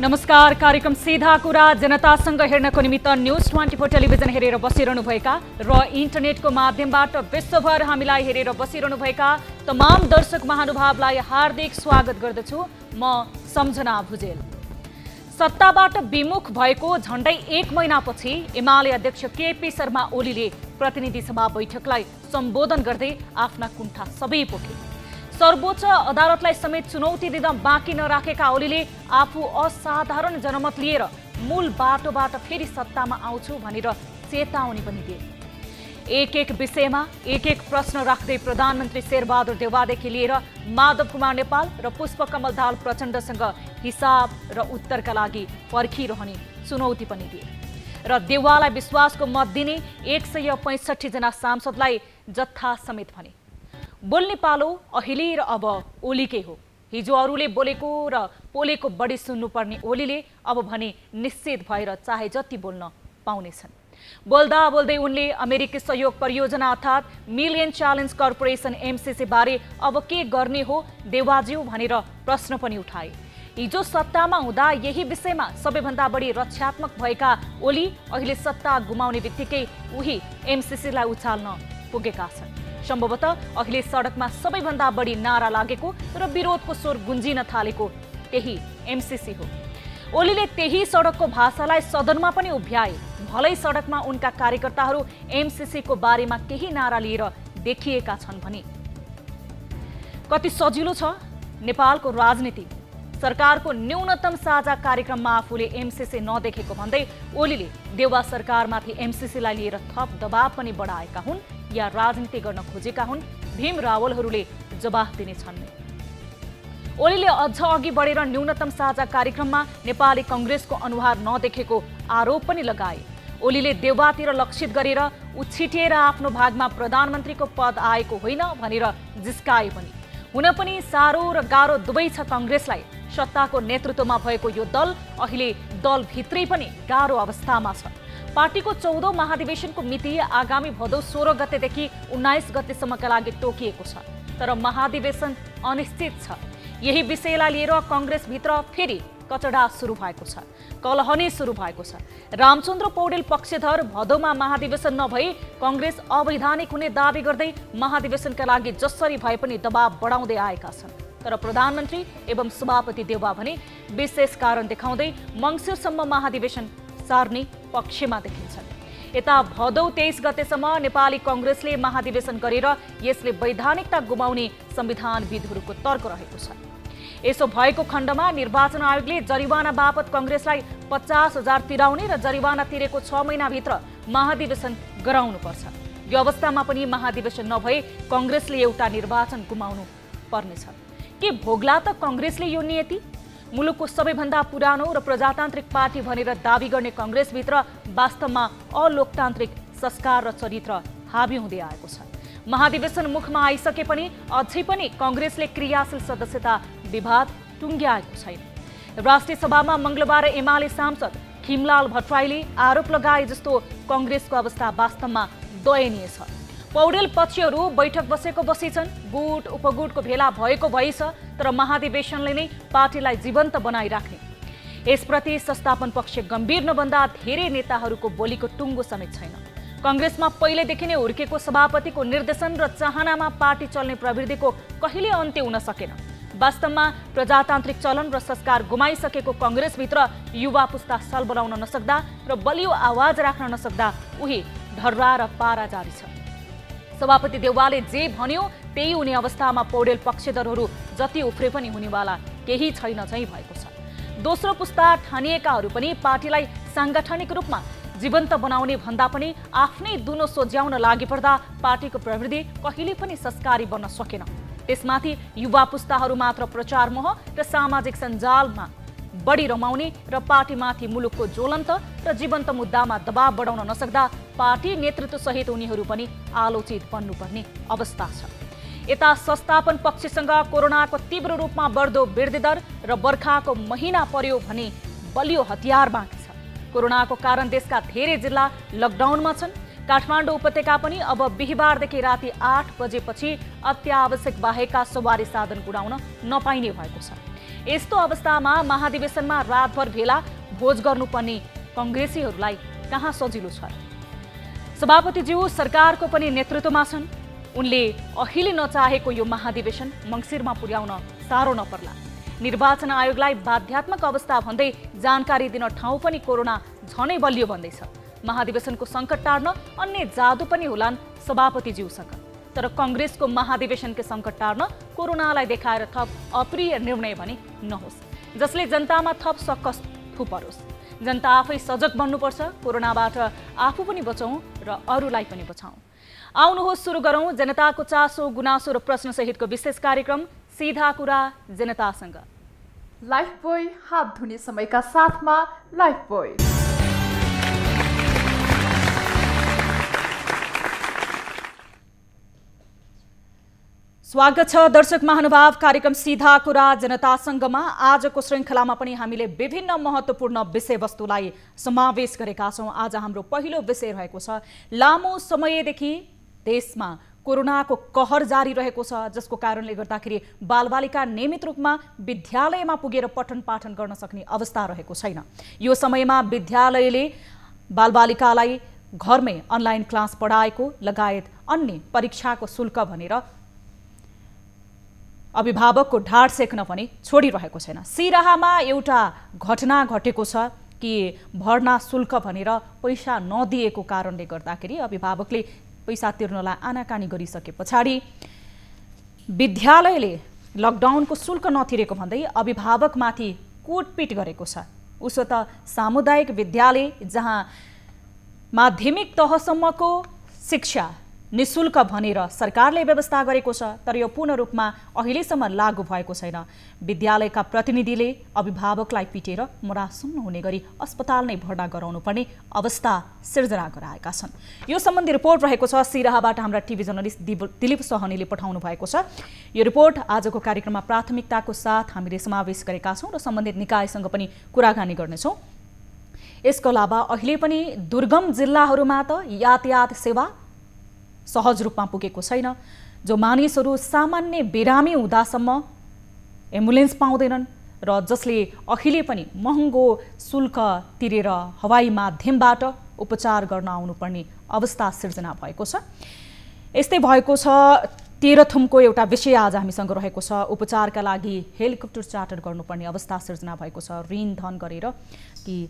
नमस्कार। कार्यक्रम सीधा कुरा जनतासँग हेर्नको निमित्त न्यूज 24 टेलिभिजन हेरेर बसिरहनुभएका र इन्टरनेटको माध्यमबाट विश्वभर हामीलाई हेरेर बसिरहनुभएका तमाम दर्शक महानुभावलाई हार्दिक स्वागत गर्दछु। म सम्झना भुजेल। सत्ताबाट विमुख भएको झण्डै 1 महिनापछि एमाले अध्यक्ष केपी शर्मा ओलीले प्रतिनिधि सभा बैठकलाई सम्बोधन गर्दै आफ्ना कुण्ठा सबै पोखे। सर्वोच्च अदालतलाई समेत चुनौती दिन बाँकी नराखेका ओलीले आफू असाधारण जनमत लिएर मूल बाटोबाट फेरि सत्तामा आउँछु भनेर चेतावनी पनि दिए। एक विषयमा एक प्रश्न राख्दै प्रधानमन्त्री शेरबहादुर देउवादेखि लिएर माधव कुमार नेपाल र पुष्पकमल दाहाल प्रचण्डसँग हिसाब र उत्तरका लागि पर्खिरहने चुनौती पनि दिए र देउवालाई विश्वासको मत दिने 165 जना सांसदलाई जत्था समेत भने। बोल्ने पालो अहिले र अब ओलीकै हो। हिजो अरूले बोलेको र पोलेको बढी सुन्नुपर्ने ओलीले अब भने निश्चित भएर चाहे जति बोल्न पाउनेछन्। बोल्दा बोल्दै उनले अमेरिकी सहयोग परियोजना अर्थात् मिलियन च्यालेन्ज कर्पोरेसन एमसीसी बारे अब के गर्ने हो देवाज्यू भनेर प्रश्न पनि उठाए। हिजो सत्तामा हुँदा यही विषयमा सबैभन्दा बढी रक्षात्मक भएका ओली अहिले सत्ता गुमाउने बित्तिकै उही एमसीसीलाई उचाल्न पुगेका छन्। सम्भवतः अहिले सडकमा सबैभन्दा बढी नारा लागेको र विरोधको स्वर गुन्जिन थालेको त्यही एमसीसी हो। ओलीले त्यही सडकको भाषालाई सदनमा पनि उभ्याए। भलै सडकमा उनका कार्यकर्ताहरू एमसीसीको बारेमा केही नारा लिएर देखिएका छन् भने। कति सजिलो छ नेपालको राजनीति। सरकारको न्यूनतम साझा कार्यक्रममा आफूले एमसीसी नदेखेको भन्दै ओलीले देउवा सरकारमाथि एमसीसीलाई लिएर थप दबाव पनि बढाएका हुन् या राजनीति गर्न खोजेका हुन् भीम रावलहरूले जवाफ दिनेछन्। ओलीले अझ अघि बढेर न्यूनतम साझा कार्यक्रममा नेपाली कांग्रेसको अनुहार नदेखेको आरोप पनि लगाए। ओलीले देउवातिर लक्षित गरेर उछिटिएर आफ्नो भागमा प्रधानमन्त्रीको पद आएको होइन भनेर जिस्काए पनि। हुन पनि सारो र गाह्रो दुवै छ कांग्रेसलाई। सत्ताको नेतृत्वमा भएको यो दल अहिले दलभित्रै पनि गाह्रो अवस्थामा छ। पार्टीको 14औं महाधिवेशनको मिति आगामी भदौ 16 गतेदेखि 19 गतेसम्मका लागि तोकिएको छ। तर महाधिवेशन अनिश्चित छ। यही विषयलाई लिएर कांग्रेसभित्र फेरि कचडा सुरु भएको छ, कलहनी सुरु भएको छ। रामचन्द्र पौडेल पक्षधर भदौमा महाधिवेशन नभई कांग्रेस अवैधानिक हुने दावी गर्दै महाधिवेशनका लागि जसरी भए पनि दबाव बढाउँदै आएका छन्। तर प्रधानमन्त्री एवं सभापति देउवा भने विशेष कारण देखाउँदै मङ्सिरसम्म महाधिवेशन सार्ने पक्षमा देखिन्छन्। यता भदौ 23 गतेसम्म नेपाली कांग्रेसले महाधिवेशन गरेर यसले वैधानिकता गुमाउने संविधानविदहरूको तर्क रहेको छ। यसो भएको खण्डमा निर्वाचन आयोगले जरिवाना बापत कांग्रेसलाई 50,000 तिराउने र जरिवाना तिरेको 6 महिनाभित्र महाधिवेशन गराउनुपर्छ। यो अवस्थामा पनि महाधिवेशन नभए कांग्रेसले एउटा निर्वाचन गुमाउनु पर्नेछ। के भोग्ला त कांग्रेसले यो नियति? मुलुकको सबैभन्दा पुरानो र प्रजातान्त्रिक पार्टी भनेर दावी गर्ने कांग्रेसभित्र वास्तवमा अलोकतान्त्रिक संस्कार र चरित्र हावी हुँदै आएको छ। महाधिवेशन मुखमा आइसके पनि अझै पनि कांग्रेसले क्रियाशील सदस्यता विवाद टुङ्ग्याएको छैन। राष्ट्रिय सभामा मंगलबार एमाले सांसद खिमलाल भट्टराईले आरोप लगाए जस्तो कांग्रेसको अवस्था वास्तवमा दयनीय छ। पौडेल पक्षहरू बैठक बसेको बसेछन्, गुट उपगुटको भेला भएको भइछ, तर महाधिवेशनले नै पार्टीलाई जीवन्त बनाइराख्ने। यसप्रति संस्थापन पक्ष गम्भीर नभन्दा धेरै नेताहरूको बोलीको टुङ्गो समेत छैन। कांग्रेसमा पहिलेदेखि नै हुर्केको सभापतिको निर्देशन र चाहनामा पार्टी चल्ने प्रवृत्तिको कहिले अन्त्य हुन सकेन। वास्तवमा प्रजातान्त्रिक चलन र संस्कार गुमाइसकेको कांग्रेसभित्र युवा पुस्ता सल बनाउन नसक्दा र बलियो आवाज राख्न नसक्दा उही ढर्रा र पारा जारी छ। सभापति देउवाले जे भन्यो त्यही हुने अवस्थामा पौडेल पक्षधरहरू जति उफ्रे पनि हुनेवाला केही छैन चाहिँ भएको छ। दोस्रो पुस्ता ठानिएकाहरू पनि पार्टीलाई सांगठनिक रूपमा जीवन्त बनाउने भन्दा पनि आफ्नै दुनो सोझ्याउन लागि पर्दा पार्टीको प्रवृत्ति कहिले पनि संस्कारी बन्न सकेन। त्यसमाथि युवा पुस्ताहरू मात्र प्रचार मोह र सामाजिक सञ्जालमा बढी रमाउने र पार्टीमाथि मुलुकको ज्वलन्त र जीवन्त मुद्दामा दबाव बढाउन नसक्दा पार्टी नेतृत्व सहित उनीहरू पनि आलोचित बन्नुपर्ने अवस्था छ। यता संस्थापन पक्षसँग कोरोनाको तीव्र रूपमा बढ्दो वृद्धि दर र बर्खाको महिना पर्यो भने बलियो हतियार बाँकी छ। कोरोनाको कारण देशका धेरै जिल्ला लकडाउनमा छन्। काठमाडौँ उपत्यका पनि अब बिहिबारदेखि राति 8 बजेपछि अत्यावश्यक बाहेकका सवारी साधन उडाउन नपाइने भएको छ। यस्तो अवस्थामा महाधिवेशनमा रातभर भेला भोज गर्नुपर्ने कङ्ग्रेसीहरूलाई कहाँ सजिलो छ। सभापतिज्यू सरकारको पनि नेतृत्वमा छन्। उनले अहिले नचाहेको यो महाधिवेशन मङ्सिरमा पुर्याउन साह्रो नपर्ला। निर्वाचन आयोगलाई बाध्यात्मक अवस्था भन्दै जानकारी दिन ठाउँ पनि कोरोना झनै बलियो भन्दैछ। महाधिवेशनको सङ्कट टार्न अन्य जादु पनि होलान् सभापतिज्यूसँग। तर कङ्ग्रेसको महाधिवेशनकै सङ्कट टार्न कोरोनालाई देखाएर थप अप्रिय निर्णय भने नहोस्, जसले जनतामा थप सक्कस थुपरोस्। जनता आफै सजग बन्नुपर्छ। कोरोनाबाट आफू पनि बचौँ र अरूलाई पनि बचाउँ। आउनुहोस् सुरु गरौँ जनताको चासो गुनासो र प्रश्न सहितको विशेष कार्यक्रम सीधा कुरा जनतासँग। लाइफबोय हात धुने समयका साथमा लाइफबोय। स्वागत छ दर्शक महानुभाव कार्यक्रम सीधा कुरा जनतासँगमा। आजको श्रृङ्खलामा पनि हामीले विभिन्न महत्त्वपूर्ण विषयवस्तुलाई समावेश गरेका छौँ। आज हाम्रो पहिलो विषय रहेको छ लामो समयदेखि देशमा कोरोनाको कहर जारी रहेको छ, जसको कारणले गर्दाखेरि बालबालिका नियमित रूपमा विद्यालयमा पुगेर पठन पाठन गर्न सक्ने अवस्था रहेको छैन। यो समयमा विद्यालयले बालबालिकालाई घरमै अनलाइन क्लास पढाएको लगायत अन्य परीक्षाको शुल्क भनेर अभिभावकको ढाड सेक्न पनि छोडिरहेको छैन। सिराहामा एउटा घटना घटेको छ कि भर्ना शुल्क भनेर पैसा नदिएको कारणले गर्दाखेरि अभिभावकले पैसा तिर्नलाई आनाकानी गरिसके पछाडि विद्यालयले लकडाउनको शुल्क नतिरेको भन्दै अभिभावकमाथि कुटपिट गरेको छ। उसो त सामुदायिक विद्यालय जहाँ माध्यमिक तहसम्मको शिक्षा निशुल्क भनेर सरकारले व्यवस्था गरेको छ, तर यो पूर्ण रूपमा अहिलेसम्म लागू भएको छैन। विद्यालयका प्रतिनिधिले अभिभावकलाई पिटेर मरासम्म हुने गरी अस्पताल नै भर्ना गराउनु पर्ने अवस्था सिर्जना गराएका छन्। यो सम्बन्धी रिपोर्ट रहेको छ सिराहाबाट हाम्रा टिभी जर्नलिस्ट दिलीप सहनीले पठाउनु भएको छ। यो रिपोर्ट आजको कार्यक्रममा प्राथमिकताको साथ हामीले समावेश गरेका छौँ र सम्बन्धित निकायसँग पनि कुराकानी गर्नेछौँ। यसको अलावा अहिले पनि दुर्गम जिल्लाहरूमा त यातायात सेवा सहज रूपमा पुगेको छैन। जो मानिसहरू सामान्य बिरामी हुँदासम्म एम्बुलेन्स पाउँदैनन् र जसले अहिले पनि महँगो शुल्क तिरेर हवाई माध्यमबाट उपचार गर्न आउनुपर्ने अवस्था सिर्जना भएको छ। यस्तै भएको छ तेह्रथुमको एउटा विषय आज हामीसँग रहेको छ। उपचारका लागि हेलिकप्टर चार्टर गर्नुपर्ने अवस्था सिर्जना भएको छ। ऋण धन गरेर कि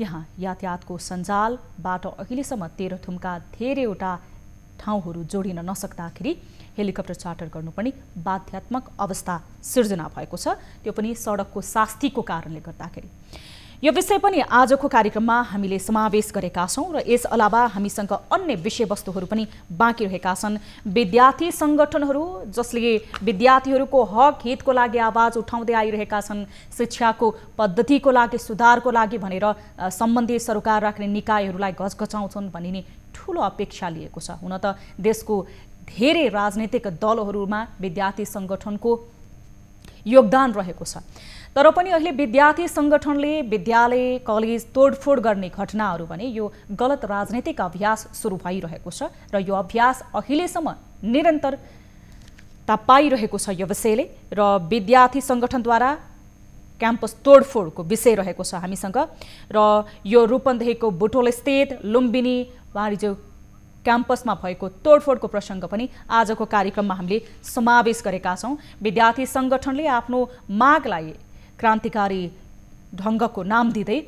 त्यहाँ यातायातको सञ्जालबाट अहिलेसम्म तेह्रथुमका धेरैवटा ठाउँहरू जोडिन नसक्दाखेरि हेलिकप्टर चार्टर गर्नुपर्ने बाध्यात्मक अवस्था सिर्जना भएको छ, त्यो पनि सडकको शास्तिको कारणले गर्दाखेरि। यो विषय पनि आजको कार्यक्रममा हामीले समावेश गरेका छौँ र यस अलावा हामीसँग अन्य विषयवस्तुहरू पनि बाँकी रहेका छन्। विद्यार्थी सङ्गठनहरू जसले विद्यार्थीहरूको हक हितको लागि आवाज उठाउँदै आइरहेका छन्, शिक्षाको पद्धतिको लागि सुधारको लागि भनेर सम्बन्धित सरकार राख्ने निकायहरूलाई घचघचाउँछन् भन्ने नि ठुलो अपेक्षा लिएको छ। हुन त देशको धेरै राजनीतिक दलहरूमा विद्यार्थी सङ्गठनको योगदान रहेको छ, तर पनि अहिले विद्यार्थी सङ्गठनले विद्यालय कलेज तोडफोड गर्ने घटनाहरू भने यो गलत राजनीतिक अभ्यास सुरु भइरहेको छ र यो अभ्यास अहिलेसम्म निरन्तरता पाइरहेको छ यो विषयले। र विद्यार्थी सङ्गठनद्वारा क्याम्पस तोडफोडको विषय रहेको छ हामीसँग र यो रूपन्देहीको बुटोल स्थित लुम्बिनी वाणिज्य क्याम्पसमा भएको तोडफोडको प्रसङ्ग पनि आजको कार्यक्रममा हामीले समावेश गरेका छौँ। विद्यार्थी सङ्गठनले आफ्नो मागलाई क्रान्तिकारी ढङ्गको नाम दिँदै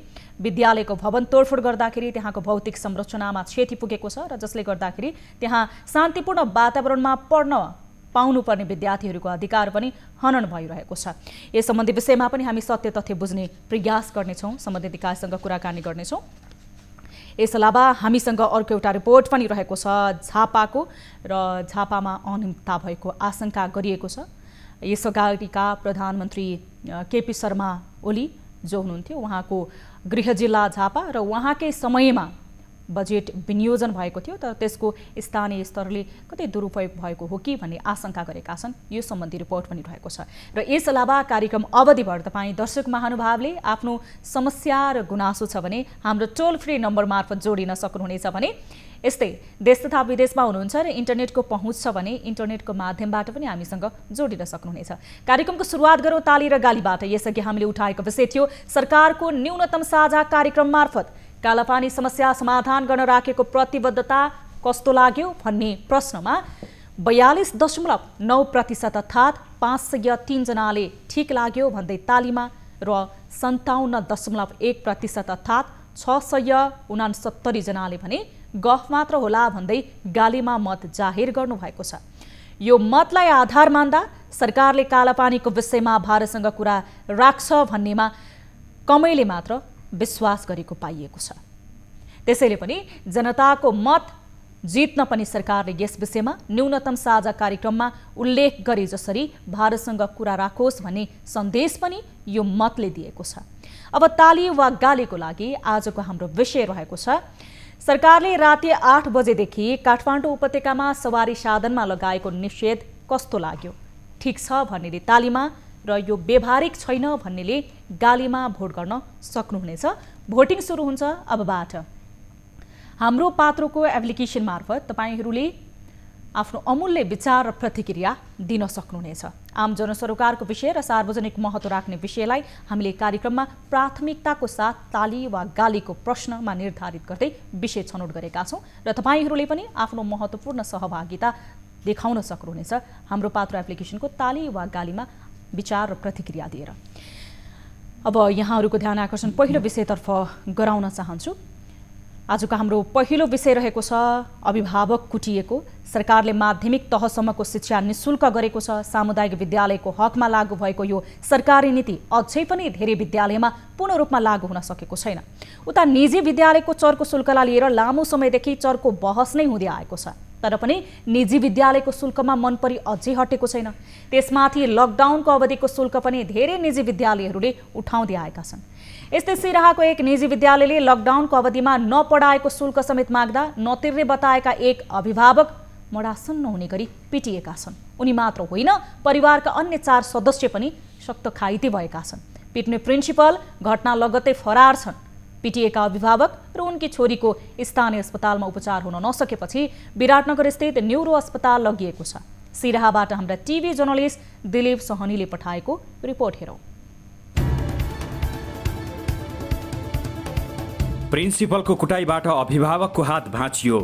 विद्यालयको भवन तोडफोड गर्दाखेरि त्यहाँको भौतिक संरचनामा क्षति पुगेको छ र जसले गर्दाखेरि त्यहाँ शान्तिपूर्ण वातावरणमा पढ्न पाउनुपर्ने विद्यार्थीहरूको अधिकार पनि हनन भइरहेको छ। यस सम्बन्धी विषयमा पनि हामी सत्य तथ्य बुझ्ने प्रयास गर्नेछौँ, सम्बन्धित निकायसँग कुराकानी गर्नेछौँ। यस अलावा हामीसँग अर्को एउटा रिपोर्ट पनि रहेको छ झापाको र झापामा अनियमितता भएको आशंका गरिएको छ। यस अगाडिका प्रधानमन्त्री केपी शर्मा ओली जो हुनुहुन्थ्यो, उहाँको गृह जिल्ला झापा र उहाँकै समयमा बजेट विनियोजन भएको थियो, तर त्यसको स्थानीय स्तरले कतै दुरुपयोग भएको हो कि भन्ने आशंका गरेका छन्। यो सम्बन्धी रिपोर्ट पनि रहेको छ। र यस अलावा कार्यक्रम अवधिभर तपाईँ दर्शक महानुभावले आफ्नो समस्या र गुनासो छ भने हाम्रो टोल फ्री नम्बर मार्फत जोडिन सक्नुहुनेछ भने यस्तै देश तथा विदेशमा हुनुहुन्छ र इन्टरनेटको पहुँच छ भने इन्टरनेटको माध्यमबाट पनि हामीसँग जोडिन सक्नुहुनेछ। कार्यक्रमको सुरुवात गरौँ ताली र गालीबाट। यसअघि हामीले उठाएको विषय थियो सरकारको न्यूनतम साझा कार्यक्रम मार्फत कालापानी समस्या समाधान गर्न राखेको प्रतिबद्धता कस्तो लाग्यो भन्ने प्रश्नमा 42.9% अर्थात् 503 जनाले ठिक लाग्यो भन्दै तालीमा र 57.1% अर्थात् 669 जनाले भने गफ मात्र होला भन्दै गालीमा मत जाहेर गर्नुभएको छ। यो मतलाई आधार मान्दा सरकारले कालापानीको विषयमा भारतसँग कुरा राख्छ भन्नेमा कमैले मात्र विश्वास गरेको पाइएको छ। त्यसैले पनि जनताको मत जित्न पनि सरकारले यस विषयमा न्यूनतम साझा कार्यक्रममा उल्लेख गरे जसरी भारतसँग कुरा राखोस् भन्ने सन्देश पनि यो मतले दिएको छ। अब ताली वा गालीको लागि आजको हाम्रो विषय रहेको छ सरकारले राति 8 बजेदेखि काठमाडौँ उपत्यकामा सवारी साधनमा लगाएको निषेध कस्तो लाग्यो? ठिक छ भन्नेले तालीमा र यो व्यवहारिक छैन भन्नेले गालीमा भोट गर्न सक्नुहुनेछ। भोटिङ सुरु हुन्छ अबबाट। हाम्रो पात्रोको एप्लिकेसन मार्फत तपाईहरूले आफ्नो अमूल्य विचार र प्रतिक्रिया दिन सक्नुहुनेछ। आम जनसरोकारको विषय र सार्वजनिक महत्त्व राख्ने विषयलाई हामीले कार्यक्रममा प्राथमिकताको साथ ताली वा गालीको प्रश्नमा निर्धारित गर्दै विषय छनौट गरेका छौँ र तपाईहरूले पनि आफ्नो महत्त्वपूर्ण सहभागिता देखाउन सक्नुहुनेछ हाम्रो पात्रो एप्लिकेसनको ताली वा गालीमा विचार र प्रतिक्रिया दिएर। अब यहाँहरूको ध्यान आकर्षण पहिलो विषयतर्फ गराउन चाहन्छु। आजको हाम्रो पहिलो विषय रहेको छ अभिभावक कुटिएको। सरकारले माध्यमिक तहसम्मको शिक्षा निशुल्क गरेको छ। सामुदायिक विद्यालयको हकमा लागू भएको यो सरकारी नीति अझै पनि धेरै विद्यालयमा पूर्ण रूपमा लागू हुन सकेको छैन। उता निजी विद्यालयको चरको शुल्कलाई लिएर लामो समयदेखि चरको बहस नै हुँदै आएको छ, तर पनि निजी विद्यालयको शुल्कमा मनपरी अझै हटेको छैन। त्यसमाथि लकडाउनको अवधिको शुल्क पनि धेरै निजी विद्यालयहरूले उठाउँदै आएका छन्। यस्तै सिराहाको एक निजी विद्यालयले लकडाउनको अवधिमा नपढाएको शुल्क समेत माग्दा नतिर्ने बताएका एक अभिभावक मडासन्न हुने गरी पिटिएका छन्। उनी मात्र होइन, परिवारका अन्य 4 सदस्य पनि सक्त घाइते भएका छन्। पिट्ने प्रिन्सिपल घटना लगत्तै फरार छन्। पिटिएका अभिभावक र उनकी छोरीको स्थानीय अस्पतालमा उपचार हुन नसकेपछि विराटनगर स्थित न्यूरो अस्पताल लगिएको छ। सिराहाबाट हाम्रा टिभी जर्नलिस्ट दिलीप सहनीले पठाएको रिपोर्ट हेरौँ। प्रिन्सिपलको कुटाईबाट अभिभावकको हात भाँचियो।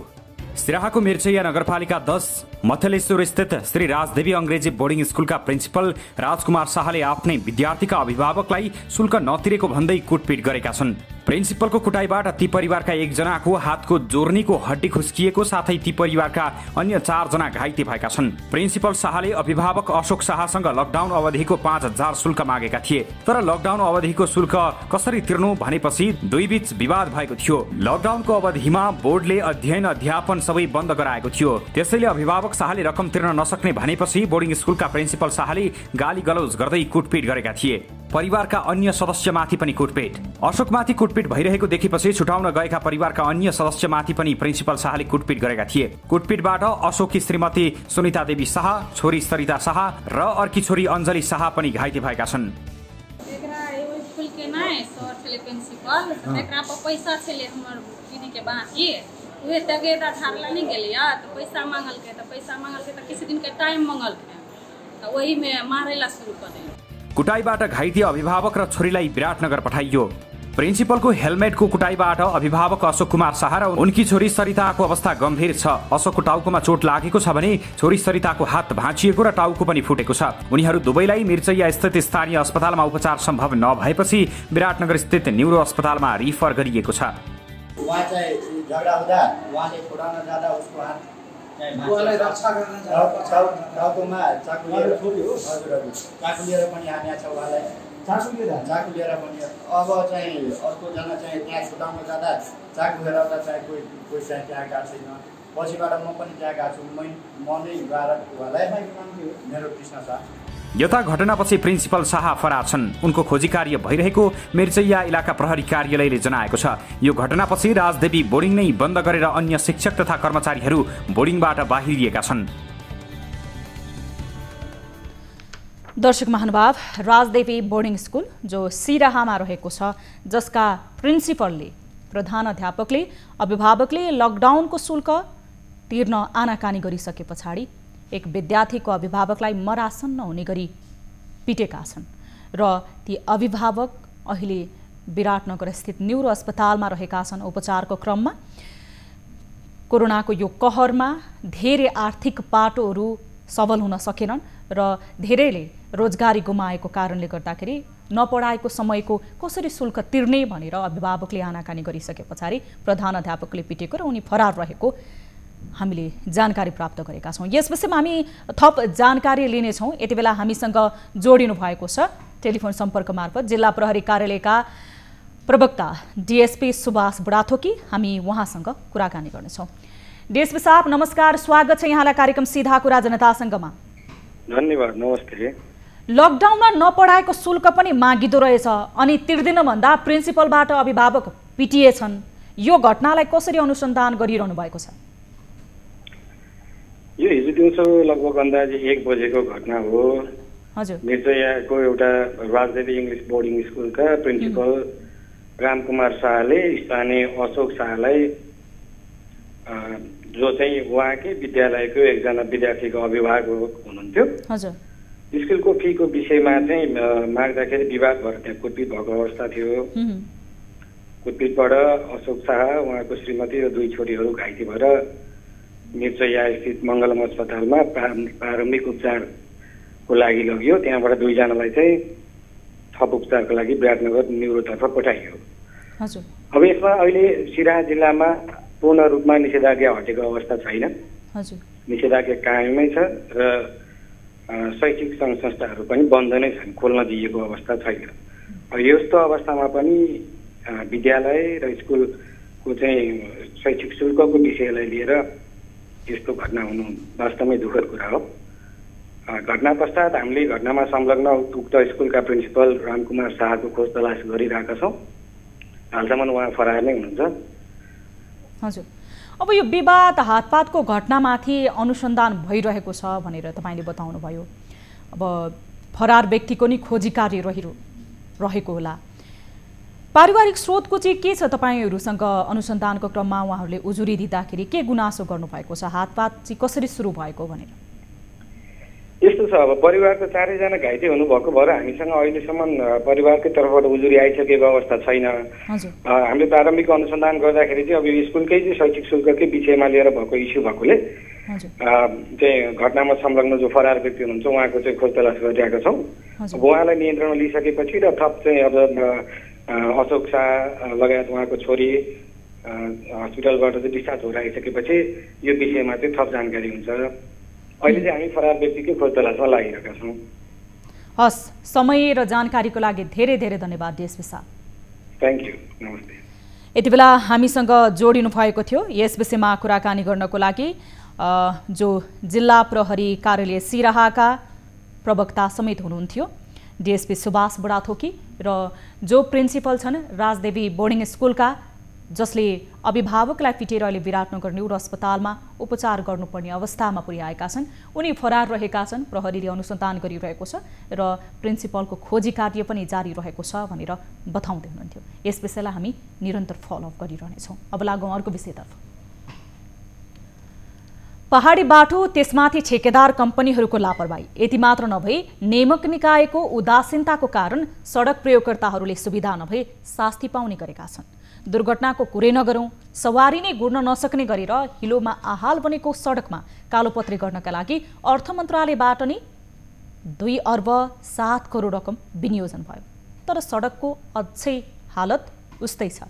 सिराहाको मिर्चैया नगरपालिका 10 मथलेश्वर स्थित श्री राजदेवी अंग्रेजी बोर्डिङ स्कुलका प्रिन्सिपल राजकुमार शाहले आफ्नै विद्यार्थीका अभिभावकलाई शुल्क नतिरेको भन्दै कुटपिट गरेका छन्। प्रिन्सिपलको कुटाईबाट ती परिवारका 1 जनाको हातको जोर्नीको हड्डी खुस्किएको साथै ती परिवारका अन्य 4 जना घाइते भएका छन्। प्रिन्सिपल शाहले अभिभावक अशोक शाहसँग लकडाउन अवधिको 5000 शुल्क मागेका थिए, तर लकडाउन अवधिको शुल्क कसरी तिर्नु भनेपछि दुई बीच विवाद भएको थियो। लकडाउनको अवधिमा बोर्डले अध्ययन अध्यापन सबै बन्द गराएको थियो। त्यसैले अभिभावक शाहले रकम तिर्न नसक्ने भनेपछि बोर्डिङ स्कुलका प्रिन्सिपल शाहले गाली गलौज गर्दै कुटपिट गरेका थिए। परिवारका अन्य सदस्यमाथि पनि कुटपिट। अशोकमाथि कुटपिट भइरहेको देखेपछि छुटाउन गएका परिवारका अन्य सदस्यमाथि पनि प्रिन्सिपल शाहले कुटपिट गरेका थिए। कुटपिटबाट अशोककी श्रीमती सुनिता देवी शाह, छोरी सरिता शाह र अर्की छोरी अञ्जली शाह पनि घाइते भएका छन्। उहे तगेदा ठारला नहीं गेलिया तो पैसा मांगल के तो किसी दिन के टाइम मांगल के तो वही में मारेला शुरू कर दिए। कुटाईबाट घाइते अभिभावक र छोरीलाई विराटनगर पठाइयो। प्रिन्सिपलको हेलमेटको कुटाईबाट अभिभावक अशोक कुमार शाह र उनकी छोरी सरिताको अवस्था गम्भीर छ। अशोकको टाउकोमा चोट लागेको छ भने छोरी सरिताको हात भाँचिएको र टाउको पनि फुटेको छ। उनीहरू दुवैलाई मिर्चैया स्थित स्थानीय अस्पतालमा उपचार सम्भव नभएपछि विराटनगर स्थित न्यूरो अस्पतालमा रिफर गरिएको छ। वहाँ चाहिँ झगडा हुँदा उहाँले छोडाउन जाँदा उसको हात रक्षा गर्न टाउकोमा चाकु लिएर पनि हानेको छ। उहाँलाई चाकु लिएर पनि अब चाहिँ अर्कोजना चाहिँ त्यहाँ छुटाउन जाँदा चाकु हेराउँदा चाहिँ कोही चाहिँ त्यहाँ गएको छैन। पछिबाट म पनि त्यहाँ गएको छु। म नै गएर उहाँलाई मेरो कृष्ण छ। यता घटनापछि प्रिन्सिपल शाह फरार छन्। उनको खोजी कार्य भइरहेको मिर्चैया इलाका प्रहरी कार्यालयले जनाएको छ। यो घटनापछि राजदेवी बोर्डिङ नै बन्द गरेर अन्य शिक्षक तथा कर्मचारीहरू बोर्डिङबाट बाहिरिएका छन्। दर्शक महानुभाव, राजदेवी बोर्डिङ स्कुल जो सिराहामा रहेको छ, जसका प्रिन्सिपलले प्रधानाध्यापकले अभिभावकले लकडाउनको शुल्क तिर्न आनाकानी गरिसके पछाडि एक विद्यार्थीको अभिभावकलाई मरासन्न हुने गरी पिटेका छन् र ती अभिभावक अहिले विराटनगर स्थित न्युरो अस्पतालमा रहेका छन् उपचारको क्रममा। कोरोनाको यो कहरमा धेरै आर्थिक पाटोहरू सबल हुन सकेनन् र धेरैले रोजगारी गुमाएको कारणले गर्दाखेरि नपढाएको समयको कसरी शुल्क तिर्ने भनेर अभिभावकले आनाकानी गरिसके पछाडि प्रधानाध्यापकले पिटेको र उनी फरार रहेको हामीले जानकारी प्राप्त गरेका छौँ। यस विषयमा हामी थप जानकारी लिनेछौँ। यति बेला हामीसँग जोडिनु भएको छ टेलिफोन सम्पर्क मार्फत जिल्ला प्रहरी कार्यालयका प्रवक्ता डिएसपी सुभाष बुढाथोकी। हामी उहाँसँग कुराकानी गर्नेछौँ। डिएसपी साहब नमस्कार, स्वागत छ यहाँलाई कार्यक्रम सीधा कुरा जनतासँगमा। धन्यवाद, नमस्ते। लकडाउनमा नपढाएको शुल्क पनि मागिँदो रहेछ अनि तिर्दिन भन्दा प्रिन्सिपलबाट अभिभावक पिटिएछन्। यो घटनालाई कसरी अनुसन्धान गरिरहनु भएको छ? यो हिजो दिउँसो लगभग अन्दाजी 1 बजेको घटना हो। हजुर। मिर्चैयाको एउटा राजदेवी इङ्ग्लिस बोर्डिङ स्कुलका प्रिन्सिपल रामकुमार शाहले स्थानीय अशोक शाहलाई जो चाहिँ उहाँकै विद्यालयको एकजना विद्यार्थीको अभिभावक हुनुहुन्थ्यो, हजुर, स्कुलको फीको विषयमा चाहिँ माग्दाखेरि विवाद भएर त्यहाँ कुटपिट भएको अवस्था थियो। कुटपिटबाट अशोक शाह, उहाँको श्रीमती र 2 छोरीहरू घाइते भएर मिर्चैया स्थित मङ्गलम अस्पतालमा प्रारम्भिक उपचारको लागि लगियो। त्यहाँबाट 2 जनालाई चाहिँ थप उपचारको लागि विराटनगर न्युरोतर्फ पठाइयो। हजुर। अब यसमा अहिले सिराहा जिल्लामा पूर्ण रूपमा निषेधाज्ञा हटेको अवस्था छैन। हजुर। निषेधाज्ञा कायमै छ र शैक्षिक सङ्घ संस्थाहरू पनि बन्द नै छन्, खोल्न दिएको अवस्था छैन। यस्तो अवस्थामा पनि विद्यालय र स्कुलको चाहिँ शैक्षिक शुल्कको विषयलाई लिएर यस्तो घटना हुनु वास्तवमै दुःखद कुरा हो। घटना पश्चात हामीले घटनामा संलग्न उक्त स्कुलका प्रिन्सिपल रामकुमार शाहको खोज तलास गरिरहेका छौँ। हालसम्म उहाँ फरार नै हुनुहुन्छ। हजुर। अब यो विवाद हातपातको घटनामाथि अनुसन्धान भइरहेको छ भनेर तपाईँले बताउनु भयो। अब फरार व्यक्तिको नि खोजी कार्य रहेको होला। पारिवारिक स्रोतको चाहिँ के छ तपाईँहरूसँग अनुसन्धानको क्रममा? उहाँहरूले उजुरी दिँदाखेरि के गुनासो गर्नुभएको छ? हातपात चाहिँ कसरी सुरु भएको भनेर? यस्तो छ, अब परिवारको 4 जना घाइते हुनुभएको भएर हामीसँग अहिलेसम्म परिवारकै तर्फबाट उजुरी आइसकेको अवस्था छैन। हामीले प्रारम्भिक अनुसन्धान गर्दाखेरि चाहिँ अब यो स्कुलकै चाहिँ शैक्षिक शुल्ककै विषयमा लिएर भएको इस्यु भएकोले चाहिँ घटनामा संलग्न जो फरार व्यक्ति हुनुहुन्छ उहाँको चाहिँ खोज तलास गरिरहेका छौँ। अब उहाँलाई नियन्त्रणमा लिइसकेपछि र थप चाहिँ अब अशोक शाह लगायत उहाँको छोरी हस्पिटलबाट चाहिँ डिस्चार्ज भएर आइसकेपछि यो विषयमा चाहिँ थप जानकारी हुन्छ। अहिले चाहिँ हामी फरार व्यक्तिकै खोज तलासमा लागिरहेका छौँ। हस्, समय र जानकारीको लागि धेरै धेरै धन्यवाद डिएसपी साहब। थ्याङ्क यू, नमस्ते। यति बेला हामीसँग जोडिनु भएको थियो यस विषयमा कुराकानी गर्नको लागि जो जिल्ला प्रहरी कार्यालय सिराहाका प्रवक्ता समेत हुनुहुन्थ्यो डिएसपी सुभाष बुढाथोकी र जो प्रिन्सिपल छन् राजदेवी बोर्डिङ स्कुलका जसले अभिभावकलाई पिटेर अहिले विराटनगर न्युरो अस्पतालमा उपचार गर्नुपर्ने अवस्थामा पुर्याएका छन्। उनी फरार रहेका छन्। प्रहरीले अनुसन्धान गरिरहेको छ र प्रिन्सिपलको खोजी कार्य पनि जारी रहेको छ भनेर बताउँदै हुनुहुन्थ्यो। यस विषयलाई हामी निरन्तर फलोअप गरिरहनेछौँ। अब लागौँ अर्को विषयतर्फ। पहाडी बाटो त्यसमाथि ठेकेदार कम्पनीहरूको लापरवाही यति मात्र नभई नियामक निकायको उदासीनताको कारण सडक प्रयोगकर्ताहरूले सुविधा नभई शास्ति पाउने गरेका छन्। दुर्घटनाको कुरै नगरौं, सवारी नै गुड्न नसक्ने गरेर हिलोमा आहाल बनेको सडकमा कालोपत्री गर्नका लागि अर्थ मन्त्रालयबाट नै 2 अर्ब 7 करोड रकम विनियोजन भयो। तर सडकको अझै हालत उस्तै छ।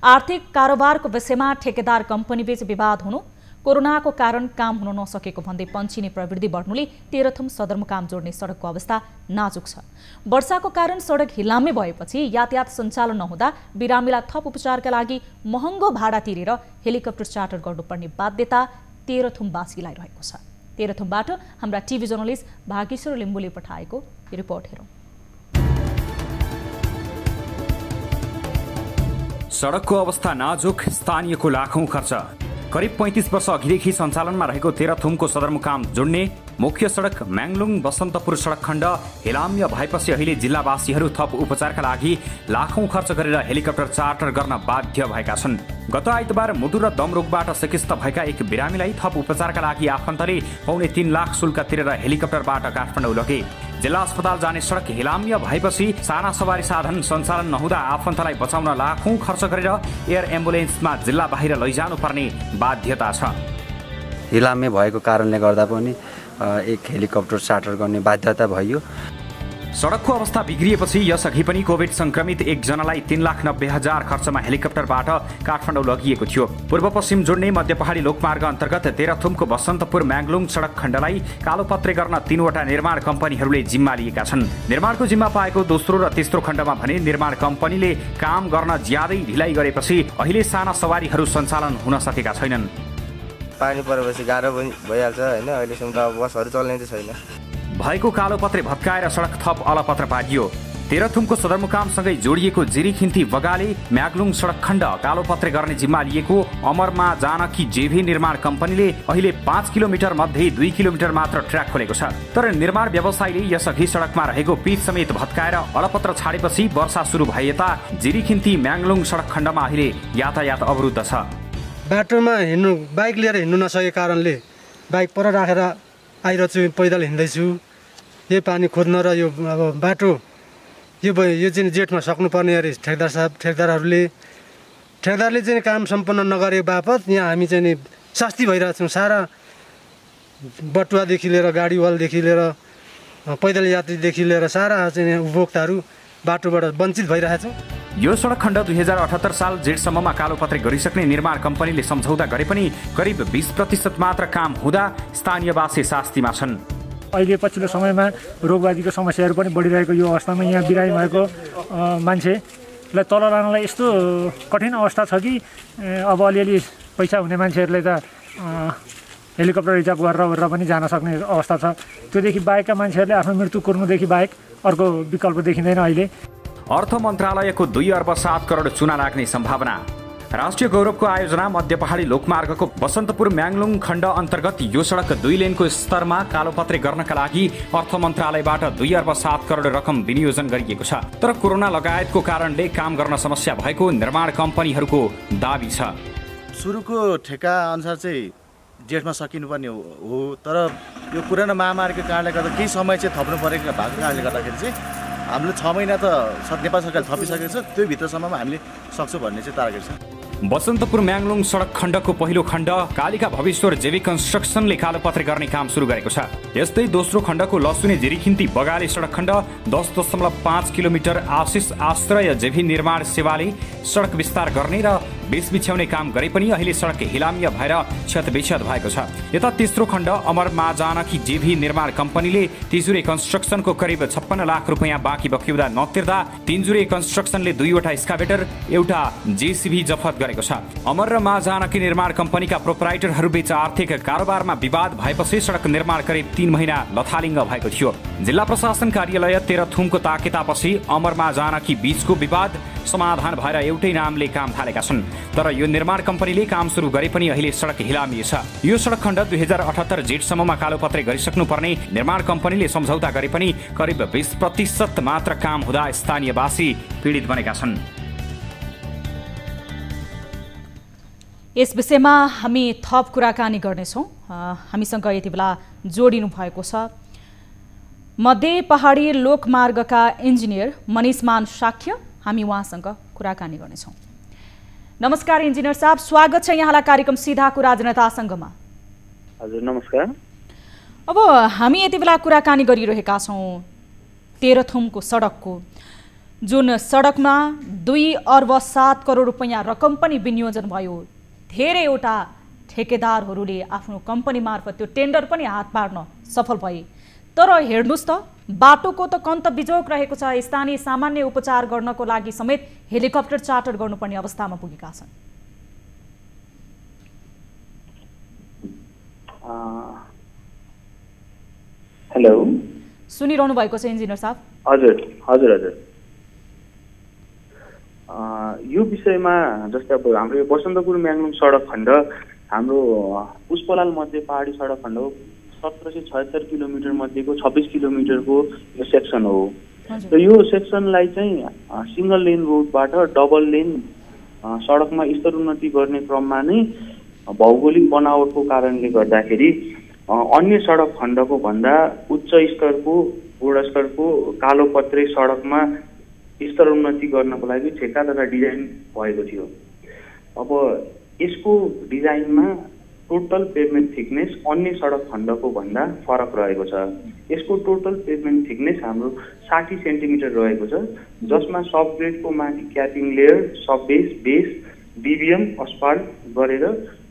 आर्थिक कारोबारको विषयमा ठेकेदार कम्पनीबीच विवाद हुनु, कोरोनाको कारण काम हुन नसकेको भन्दै पन्छिने प्रवृत्ति बढ्नुले तेह्रथुम सदरमुकाम जोड्ने सडकको अवस्था नाजुक छ। वर्षाको कारण सडक हिलाम्य भएपछि यातायात सञ्चालन नहुँदा बिरामीलाई थप उपचारका लागि महँगो भाडा तिरेर हेलिकप्टर चार्टर गर्नुपर्ने बाध्यता तेह्रथुमवासीलाई रहेको छ। तेह्रथुमबाट हाम्रा टिभी जर्नलिस्ट भागेश्वर लिम्बुले पठाएको रिपोर्ट हेरौँ। सडकको अवस्था नाजुक, स्थानीयको लाखौं खर्च। करिब 35 वर्ष अघिदेखि सञ्चालनमा रहेको तेह्रथुमको सदरमुकाम जोड्ने मुख्य सडक म्याङलुङ बसन्तपुर सडक खण्ड हिलाम्य भएपछि अहिले जिल्लावासीहरू थप उपचारका लागि लाखौं खर्च गरेर हेलिकप्टर चार्टर गर्न बाध्य भएका छन्। गत आइतबार मुटु र दम रोगबाट सिकिस्त भएका एक बिरामीलाई थप उपचारका लागि आफन्तले $3.5 लाख शुल्क तिरेर हेलिकप्टरबाट काठमाडौँ लगे। जिल्ला अस्पताल जाने सडक हिलाम्य भएपछि साना सवारी साधन सञ्चालन नहुँदा आफन्तलाई बचाउन लाखौं खर्च गरेर एयर एम्बुलेन्समा जिल्ला बाहिर लैजानु पर्ने बाध्यता छ। हिलाम्य भएको कारणले गर्दा पनि एक हेलिकप्टर चार्टर गर्ने बाध्यता भयो। सडकको अवस्था बिग्रिएपछि यसअघि पनि कोभिड संक्रमित एकजनालाई 3,90,000 खर्चमा हेलिकप्टरबाट काठमाडौँ लगिएको थियो। पूर्व पश्चिम जोड्ने मध्य पहाडी लोकमार्ग अन्तर्गत तेह्रथुमको बसन्तपुर म्याङलुङ सडक खण्डलाई कालोपत्रे गर्न 3वटा निर्माण कम्पनीहरूले जिम्मा लिएका छन्। निर्माणको जिम्मा पाएको दोस्रो र तेस्रो खण्डमा भने निर्माण कम्पनीले काम गर्न ज्यादै ढिलाइ गरेपछि अहिले साना सवारीहरू सञ्चालन हुन सकेका छैनन्। पानी परेपछि गाह्रो पनि भइहाल्छ हैन, अहिलेसम्म त बसहरू चल्ने चाहिँ छैन। भएको कालोपत्रे भत्काएर सडक थप अलपत्र पारियो। तेह्रथुमको सदरमुकामसँगै जोडिएको जिरीखिन्ती बगाले म्याङलुङ सडक खण्ड कालोपत्रे गर्ने जिम्मा लिएको अमरमा जानकी जेभी निर्माण कम्पनीले अहिले 5 किलोमिटर मध्ये 2 किलोमिटर मात्र ट्र्याक खोलेको छ। तर निर्माण व्यवसायीले यसअघि सडकमा रहेको पिच समेत भत्काएर अलपत्र छाडेपछि वर्षा सुरु भए यता जिरीखिन्ती म्याङलुङ सडक खण्डमा अहिले यातायात अवरुद्ध छ। बाटोमा हिँड्नु, बाइक लिएर हिँड्नु नसकेको कारणले बाइक पर राखेर आइरहेको छु, पैदल हिँड्दैछु। यही पानी खोज्न र यो अब बाटो यो चाहिँ जेठमा सक्नुपर्ने अरे ठेकदारहरूले चाहिँ काम सम्पन्न नगरेको बापत यहाँ हामी चाहिँ शास्ति भइरहेछौँ। सारा बटुवादेखि लिएर गाडीवालदेखि लिएर पैदल यात्रीदेखि लिएर सारा चाहिँ उपभोक्ताहरू बाटोबाट वञ्चित भइरहेछौँ। यो सडक खण्ड 2078 साल जेठसम्ममा कालोपत्रे गरिसक्ने निर्माण कम्पनीले सम्झौता गरे पनि करिब 20% मात्र काम हुँदा स्थानीयवासी शास्तिमा छन्। अहिले पछिल्लो समयमा रोगबाजीको समस्याहरू पनि बढिरहेको यो अवस्थामा यहाँ बिरामी भएको मान्छेलाई तल लानलाई यस्तो कठिन अवस्था छ कि अब अलिअलि पैसा हुने मान्छेहरूले त हेलिकप्टर रिजर्भ गरेर पनि जान सक्ने अवस्था छ। त्योदेखि बाहेकका मान्छेहरूले आफ्नो मृत्यु कोर्नुदेखि बाहेक अर्को विकल्प देखिँदैन। अहिले अर्थ मन्त्रालयको 2 अर्ब 7 करोड चुना लाग्ने सम्भावना। राष्ट्रिय गौरवको आयोजना मध्य पहाडी लोकमार्गको बसन्तपुर म्याङलुङ खण्ड अन्तर्गत यो सडक 2 लेनको स्तरमा कालोपत्रे गर्नका लागि अर्थ मन्त्रालयबाट 2 अर्ब 7 करोड रकम विनियोजन गरिएको छ। तर कोरोना लगायतको कारणले काम गर्न समस्या भएको निर्माण कम्पनीहरूको दाबी छ। सुरुको ठेका अनुसार चाहिँ जेठमा सकिनुपर्ने हो, तर यो पुरानो महामारीको कारणले गर्दा केही समय चाहिँ थप्नु परेको भएको कारणले गर्दाखेरि चाहिँ हामीले 6 महिना त नेपाल सरकारले थपिसकेको छ। त्यो भित्रसम्ममा हामीले सक्छौँ भन्ने चाहिँ टार्गेट छ। बसन्तपुर म्याङलुङ सडक खण्डको पहिलो खण्ड कालिका भविश्वर जेवी कन्स्ट्रक्सनले कालोपत्रे गर्ने काम सुरु गरेको छ। यस्तै दोस्रो खण्डको लसुने जिरीखिन्ती बगाले सडक खण्ड 10.5 किलोमिटर आशिष आश्रय जेभी निर्माण सेवाले सडक विस्तार गर्ने र बेस बिछ्याउने काम गरे पनि अहिले सडक हिलाम्य भएर क्षतविक्षत भएको छ। यता तेस्रो खण्ड अमरमा जानकी जेभी निर्माण कम्पनीले तिजुरे कन्स्ट्रक्सनको करिब 56 लाख रुपियाँ बाँकी बक्यौदा नतिर्दा तिजुरे कन्स्ट्रक्सनले 2वटा स्काभेटर एउटा जेसीबी जफत गरेको छ। अमर र मा जानकी निर्माण कम्पनीका प्रोपराइटरहरूबीच आर्थिक कारोबारमा विवाद भएपछि सडक निर्माण करिब 3 महिना लथालिङ्ग भएको थियो। जिल्ला प्रशासन कार्यालय तेह्रथुमको ताकेतापछि अमर मा जानकी बीचको विवाद समाधान भएर एउटै नामले काम थालेका छन्। तर यो निर्माण कम्पनीले काम सुरु गरे पनि अहिले सडक हिलामी छ। यो सडक खण्ड 2078 जेठसम्ममा कालोपत्रे गरिसक्नुपर्ने निर्माण कम्पनीले सम्झौता गरे पनि करिब 20% मात्र काम हुँदा स्थानीयवासी पीडित बनेका छन्। यस विषयमा हामी थप कुराकानी गर्नेछौँ। हामीसँग यति बेला जोडिनु भएको छ मध्य पहाडी लोकमार्गका इन्जिनियर मनिषमान साख्य। हामी उहाँसँग कुराकानी गर्नेछौँ। नमस्कार इन्जिनियर साहब, स्वागत छ यहाँलाई कार्यक्रम सीधा कुरा जनतासँगमा। हजुर नमस्कार। अब हामी यति बेला कुराकानी गरिरहेका छौँ तेह्रथुमको सडकको, जुन सडकमा 2 अर्ब 7 करोड रुपियाँ रकम पनि विनियोजन भयो। धेरैवटा ठेकेदारहरूले आफ्नो कम्पनी मार्फत त्यो टेन्डर पनि हात पार्न सफल भए। तर हेर्नुस् त बाटोको त कन्त बिजोग रहेको छ। स्थानीय सामान्य उपचार गर्नको लागि समेत हेलिकप्टर चार्टर गर्नुपर्ने अवस्थामा पुगेका छन्। हेलो, सुनिरहनु भएको छ इन्जिनियर साहब? हजुर हजुर हजुर। यो विषयमा जस्तै अब हाम्रो यो बसन्तपुर म्याङ्लुङ सडक खण्ड हाम्रो पुष्पलाल मध्य पहाडी सडक खण्ड हो। 1776 किलोमिटर मध्येको 26 किलोमिटरको यो सेक्सन हो र यो सेक्सनलाई चाहिँ सिंगल लेन रोडबाट डबल लेन सडकमा स्तरोन्नति गर्ने क्रममा नै भौगोलिक बनावटको कारणले गर्दाखेरि अन्य सडक खण्डको भन्दा उच्च स्तरको गुणस्तरको कालोपत्रे सडकमा स्तरोन्नति गर्नको लागि ठेक्काद्वारा डिजाइन भएको थियो। अब यसको डिजाइनमा टोटल पेभमेन्ट थिकनेस अन्य सडक खण्डको भन्दा फरक रहेको छ। यसको टोटल पेभमेन्ट थिकनेस हाम्रो 60 सेन्टिमिटर रहेको छ, जसमा सब ग्रेडको माथि क्यापिङ लेयर, सब बेस, बिबिएम, अस्फाल्ट गरेर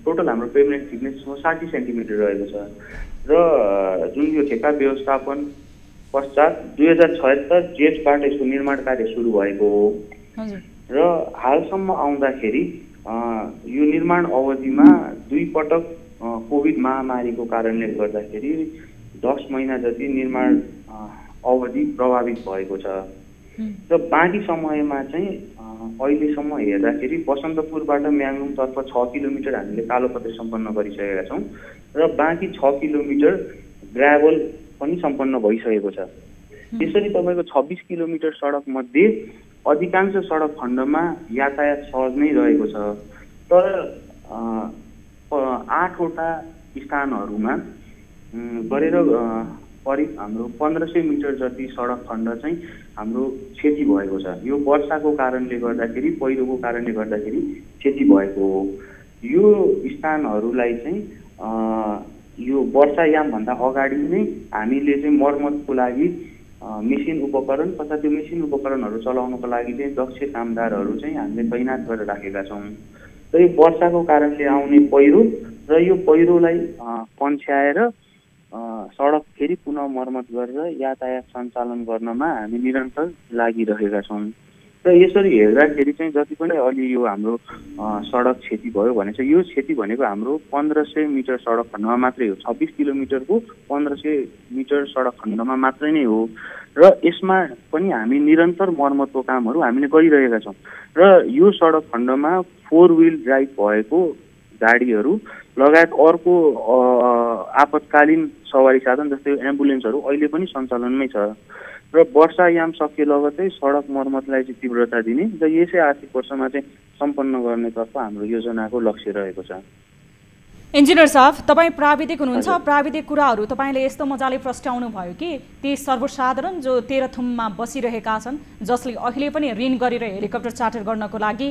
टोटल हाम्रो पेभमेन्ट थिकनेस 60 सेन्टिमिटर रहेको छ। र जुन यो ठेक्का व्यवस्थापन पश्चात 2076 जेठबाट यसको निर्माण कार्य सुरु भएको हो र हालसम्म आउँदाखेरि यो निर्माण अवधिमा 2 पटक कोभिड महामारीको कारणले गर्दाखेरि 10 महिना जति निर्माण अवधि प्रभावित भएको छ र बाँकी समयमा चाहिँ अहिलेसम्म हेर्दाखेरि बसन्तपुरबाट म्याङ्लुङतर्फ 6 किलोमिटर हामीले कालोपत्रे सम्पन्न गरिसकेका छौँ र बाँकी 6 किलोमिटर ग्राभल पनि सम्पन्न भइसकेको छ। त्यसरी तपाईँको 26 किलोमिटर सडक मध्ये अधिकांश सडक खण्डमा यातायात सहज नै रहेको छ, तर 8वटा स्थानहरूमा गरेर करिब हाम्रो 1500 मिटर जति सडक खण्ड चाहिँ हाम्रो क्षति भएको छ। यो वर्षाको कारणले गर्दाखेरि, पहिरोको कारणले गर्दाखेरि क्षति भएको हो। यो स्थानहरूलाई चाहिँ यो वर्षायामभन्दा अगाडि नै हामीले चाहिँ मर्मतको लागि मेसिन उपकरण तथा त्यो मेसिन उपकरणहरू चलाउनको लागि चाहिँ दक्ष कामदारहरू चाहिँ हामीले तैनात गरेर राखेका छौँ। र यो वर्षाको कारणले आउने पहिरो र यो पहिरोलाई पन्छ्याएर सडक फेरि पुनः मर्मत गरेर यातायात सञ्चालन गर्नमा हामी निरन्तर लागिरहेका छौँ। र यसरी हेर्दाखेरि चाहिँ जति पनि अलि यो हाम्रो सडक क्षति भयो भने चाहिँ यो क्षति भनेको हाम्रो 1500 मिटर सडक खण्डमा मात्रै हो। 26 किलोमिटरको 1500 मिटर सडक खण्डमा मात्रै नै हो र यसमा पनि हामी निरन्तर मर्मतको कामहरू हामीले गरिरहेका छौँ। र यो सडक खण्डमा 4 व्हिल ड्राइभ भएको गाडीहरू लगायत अर्को आपतकालीन सवारी साधन जस्तै एम्बुलेन्सहरू अहिले पनि सञ्चालनमै छ र वर्षायाम सकिए लगतै सडक मर्मतलाई चाहिँ तीव्रता दिने र यसै आर्थिक वर्षमा चाहिँ सम्पन्न गर्नेतर्फ हाम्रो योजनाको लक्ष्य रहेको छ। इन्जिनियर साहब, तपाईँ प्राविधिक हुनुहुन्छ, प्राविधिक कुराहरू तपाईँले यस्तो मजाले प्रस्ट्याउनु भयो कि ती सर्वसाधारण जो तेह्रथुममा बसिरहेका छन्, जसले अहिले पनि ऋण गरेर हेलिकप्टर चार्टर गर्नको लागि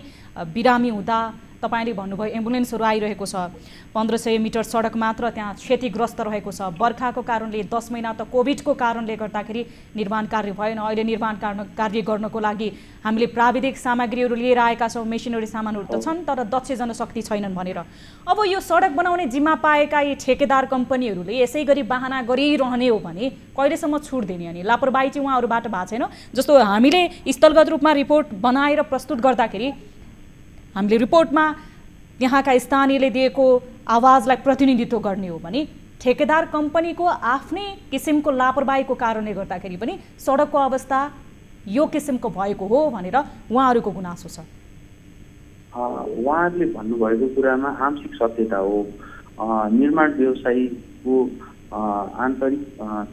बिरामी हुँदा तपाईँले भन्नुभयो एम्बुलेन्सहरू आइरहेको छ। 1500 मिटर सडक मात्र त्यहाँ क्षतिग्रस्त रहेको छ। बर्खाको कारणले 10 महिना त कोभिडको कारणले गर्दाखेरि निर्माण कार्य भएन। अहिले निर्माण कार्य गर्नको लागि हामीले प्राविधिक सामग्रीहरू लिएर आएका छौँ, मेसिनरी सामानहरू त छन्, तर दक्ष जनशक्ति छैनन् भनेर। अब यो सडक बनाउने जिम्मा पाएका यी ठेकेदार कम्पनीहरूले यसै गरी बाहना गरिरहने हो भने कहिलेसम्म छुट दिने? अनि लापरवाही चाहिँ उहाँहरूबाट भएको छैन? जस्तो हामीले स्थलगत रूपमा रिपोर्ट बनाएर प्रस्तुत गर्दाखेरि हामीले रिपोर्टमा यहाँका स्थानीयले दिएको आवाजलाई प्रतिनिधित्व गर्ने हो भने ठेकेदार कम्पनीको आफ्नै किसिमको लापरवाहीको कारणले गर्दाखेरि पनि सडकको अवस्था यो किसिमको भएको हो भनेर उहाँहरूको गुनासो छ। उहाँहरूले भन्नुभएको कुरामा आंशिक सत्यता हो। निर्माण व्यवसायीको आन्तरिक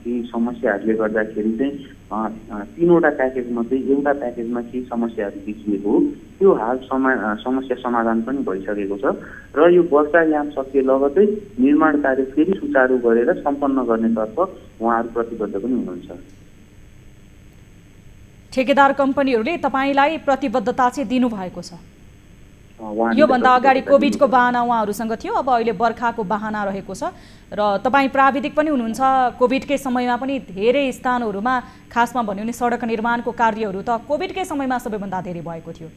केही समस्याहरूले गर्दाखेरि चाहिँ 3वटा प्याकेजमध्ये एउटा प्याकेजमा केही समस्याहरू देखिएको हो। त्यो हाल समस्या समाधान पनि भइसकेको छ र यो वर्षायाम सकिए लगतै निर्माण कार्य फेरि सुचारू गरेर सम्पन्न गर्नेतर्फ उहाँहरू प्रतिबद्ध पनि हुनुहुन्छ। ठेकेदार कम्पनीहरूले तपाईँलाई प्रतिबद्धता चाहिँ दिनुभएको छ? योभन्दा अगाडि कोभिडको बाहना उहाँहरूसँग थियो, अब अहिले बर्खाको बाहना रहेको छ र तपाईँ प्राविधिक पनि हुनुहुन्छ। कोभिडकै समयमा पनि धेरै स्थानहरूमा खासमा भन्यो भने सडक निर्माणको कार्यहरू त कोभिडकै समयमा सबैभन्दा धेरै भएको थियो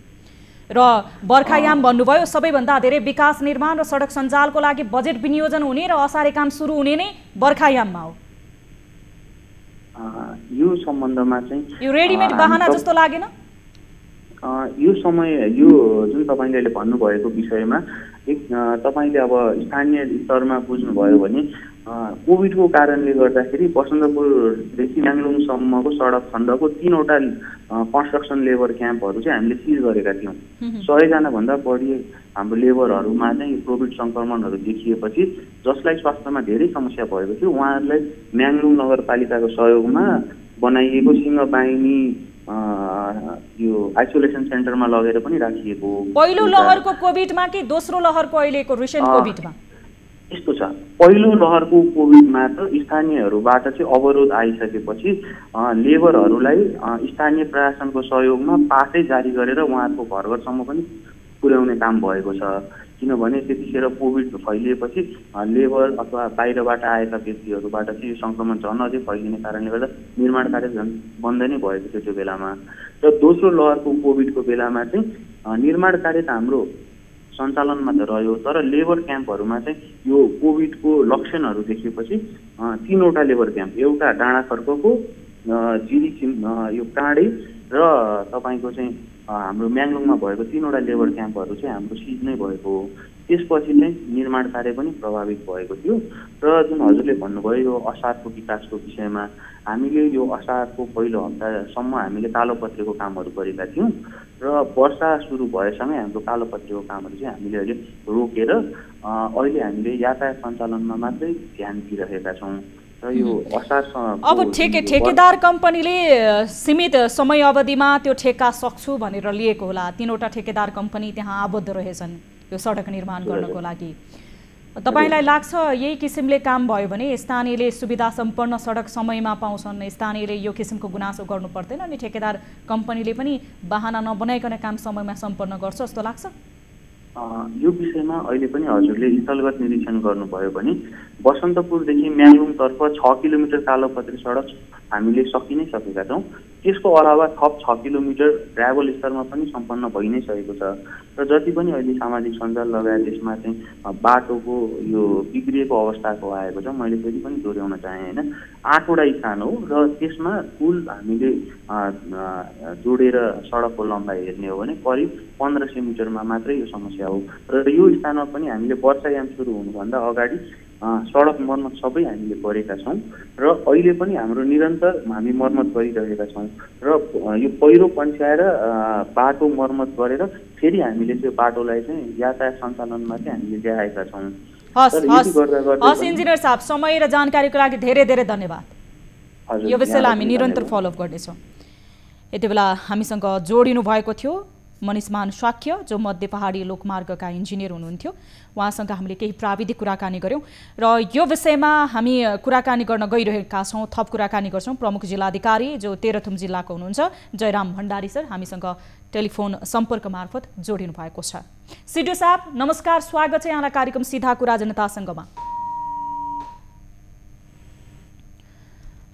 र बर्खायाम भन्नुभयो, सबैभन्दा धेरै विकास निर्माण र सडक सञ्जालको लागि बजेट विनियोजन हुने र असारे काम सुरु हुने नै बर्खायाममा हो। यो सम्बन्धमा चाहिँ यो रेडिमेड बाहना जस्तो लागेन? यो समय यो जुन तपाईँले अहिले भन्नुभएको विषयमा तपाईँले अब स्थानीय स्तरमा बुझ्नुभयो भने कोभिडको कारणले गर्दाखेरि बसन्तपुरदेखि म्याङ्लुङसम्मको सडक खण्डको 3वटा कन्स्ट्रक्सन लेबर क्याम्पहरू चाहिँ हामीले सिज गरेका थियौँ। 100 भन्दा बढी हाम्रो लेबरहरूमा चाहिँ कोभिड सङ्क्रमणहरू देखिएपछि जसलाई स्वास्थ्यमा धेरै समस्या भएको थियो उहाँहरूलाई म्याङ्लुङ नगरपालिकाको सहयोगमा बनाइएको सिंहबाहिनी यो आइसोलेसन सेन्टरमा लगेर पनि राखिएको। पहिलो लहरको कोभिडमा कि दोस्रो लहरको अहिलेको रिसेन्ट कोभिडमा? यस्तो छ, पहिलो लहरको कोभिडमा त स्थानीयहरूबाट चाहिँ अवरोध आइसकेपछि लेबरहरूलाई स्थानीय प्रशासनको सहयोगमा पासै जारी गरेर उहाँहरूको घर घरसम्म पनि पुर्याउने काम भएको छ। किनभने त्यतिखेर कोभिड फैलिएपछि लेबर अथवा बाहिरबाट आएका व्यक्तिहरूबाट चाहिँ यो सङ्क्रमण झन् अझै फैलिने कारणले गर्दा निर्माण कार्य झन् बन्द नै भएको थियो त्यो बेलामा। र दोस्रो लहरको कोभिडको बेलामा चाहिँ निर्माण कार्य त हाम्रो सञ्चालनमा त रह्यो, तर लेबर क्याम्पहरूमा चाहिँ यो कोभिडको लक्षणहरू देखेपछि 3वटा लेबर क्याम्प, एउटा डाँडाखर्कको, जिरी यो काँडे र तपाईँको चाहिँ हाम्रो म्याङ्लुङमा भएको 3वटा लेबर क्याम्पहरू चाहिँ हाम्रो सिज नै भएको हो। त्यसपछि चाहिँ निर्माण कार्य पनि प्रभावित भएको थियो। र जुन हजुरले भन्नुभयो यो असारको विकासको विषयमा, हामीले यो असारको पहिलो हप्तासम्म हामीले कालोपत्रेको कामहरू गरेका थियौँ र वर्षा सुरु भएसँगै हाम्रो कालोपत्रेको कामहरू चाहिँ हामीले अहिले रोकेर अहिले हामीले यातायात सञ्चालनमा मात्रै ध्यान दिइरहेका छौँ। र यो असार अब ठेकेदार कम्पनीले सीमित समय अवधिमा त्यो ठेक्का सक्छु भनेर लिएको होला। 3वटा ठेकेदार कम्पनी त्यहाँ आबद्ध रहेछन् यो सडक निर्माण गर्नको लागि। तपाईलाई लाग्छ यही किसिमले काम भयो भने स्थानीयले सुविधा सम्पन्न सडक समयमा पाउँछन्, स्थानीयले यो किसिमको गुनासो गर्नु पर्दैन अनि ठेकेदार कम्पनीले पनि बहाना नबनाइकन काम समयमा सम्पन्न गर्छ जस्तो लाग्छ? यो विषयमा अहिले पनि हजुरले स्थलगत निरीक्षण गर्नुभयो भने बसन्तपुरदेखि म्याङ्लुङतर्फ 6 किलोमिटर कालोपत्री सडक हामीले सकि नै सकेका छौँ। त्यसको अलावा थप 6 किलोमिटर ग्राभल स्तरमा पनि सम्पन्न भइ नै सकेको छ। र जति पनि अहिले सामाजिक सञ्जाल लगायत त्यसमा चाहिँ बाटोको यो बिग्रिएको अवस्थाको आएको छ, मैले फेरि पनि दोहोऱ्याउन चाहेँ होइन। 8वटा स्थान हो र त्यसमा कुल हामीले जोडेर सडकको लम्बाइ हेर्ने हो भने करिब 1500 मिटरमा मात्रै यो समस्या हो। र यो स्थानमा पनि हामीले वर्षायाम सुरु हुनुभन्दा अगाडि सडक मर्मत सबै हामीले गरेका छौँ र अहिले पनि हाम्रो निरन्तर हामी मर्मत गरिरहेका छौँ र यो पहिरो पन्स्याएर बाटो मर्मत गरेर फेरि हामीले त्यो बाटोलाई चाहिँ यातायात सञ्चालनमा चाहिँ हामीले ल्याएका छौँ। हस् इन्जिनियर साहब, समय र जानकारीको लागि धेरै धेरै धन्यवाद। यो विषयलाई हामी निरन्तर फलोअप गर्नेछौँ। यति बेला हामीसँग जोडिनु भएको थियो मनिषमान शाक्य जो मध्य पहाडी लोकमार्गका इन्जिनियर हुनुहुन्थ्यो। उहाँसँग हामीले केही प्राविधिक कुराकानी गऱ्यौँ र यो विषयमा हामी कुराकानी गर्न गइरहेका छौँ। थप कुराकानी गर्छौँ प्रमुख जिल्लाधिकारी जो तेह्रथुम जिल्लाको हुनुहुन्छ जयराम भण्डारी सर हामीसँग टेलिफोन सम्पर्क मार्फत जोडिनु भएको छ। सिडिओ साहब नमस्कार, स्वागत छ यहाँलाई कार्यक्रम सीधा कुरा जनतासँगमा।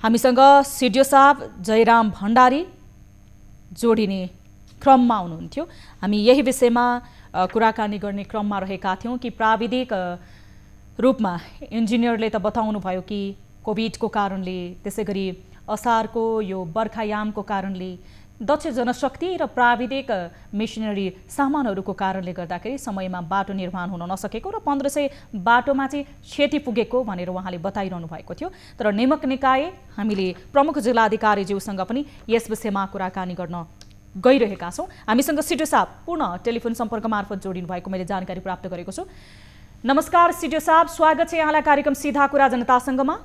हामीसँग सिडिओ साहब जयराम भण्डारी जोडिने क्रममा हुनुहुन्थ्यो। हामी यही विषयमा कुराकानी गर्ने क्रममा रहेका थियौँ कि प्राविधिक रूपमा इन्जिनियरले त बताउनु भयो कि कोभिडको कारणले, त्यसै गरी असारको यो बर्खायामको कारणले, दक्ष जनशक्ति र प्राविधिक मेसिनरी सामानहरूको कारणले गर्दाखेरि समयमा बाटो निर्माण हुन नसकेको र 1500 बाटोमा चाहिँ क्षति पुगेको भनेर उहाँले बताइरहनु भएको थियो। तर निमक निकाय हामीले प्रमुख जिल्लाधिकारीज्यूसँग पनि यस विषयमा कुराकानी गर्न गइरहेका छौँ। हामीसँग सिडिओ साहब पुनः टेलिफोन सम्पर्क मार्फत जोडिनु भएको मैले जानकारी प्राप्त गरेको छु। नमस्कार सिडिओ साहब, स्वागत छ यहाँलाई कार्यक्रम सीधा कुरा जनतासँगमा।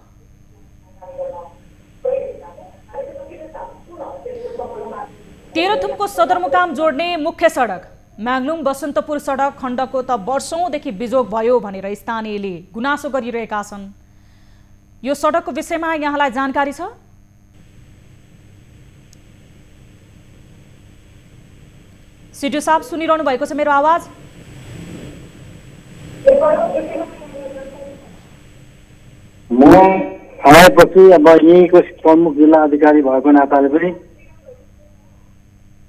तेह्रथुमको सदरमुकाम जोड्ने मुख्य सडक म्याग्लुङ बसन्तपुर सडक खण्डको त वर्षौंदेखि बिजोग भयो भनेर स्थानीयले गुनासो गरिरहेका छन्। यो सडकको विषयमा यहाँलाई जानकारी छ? सिडिओ साहब सुनिरहनु भएको छ मेरो आवाज? म आएपछि अब यहीँको प्रमुख जिल्ला अधिकारी भएको नाताले पनि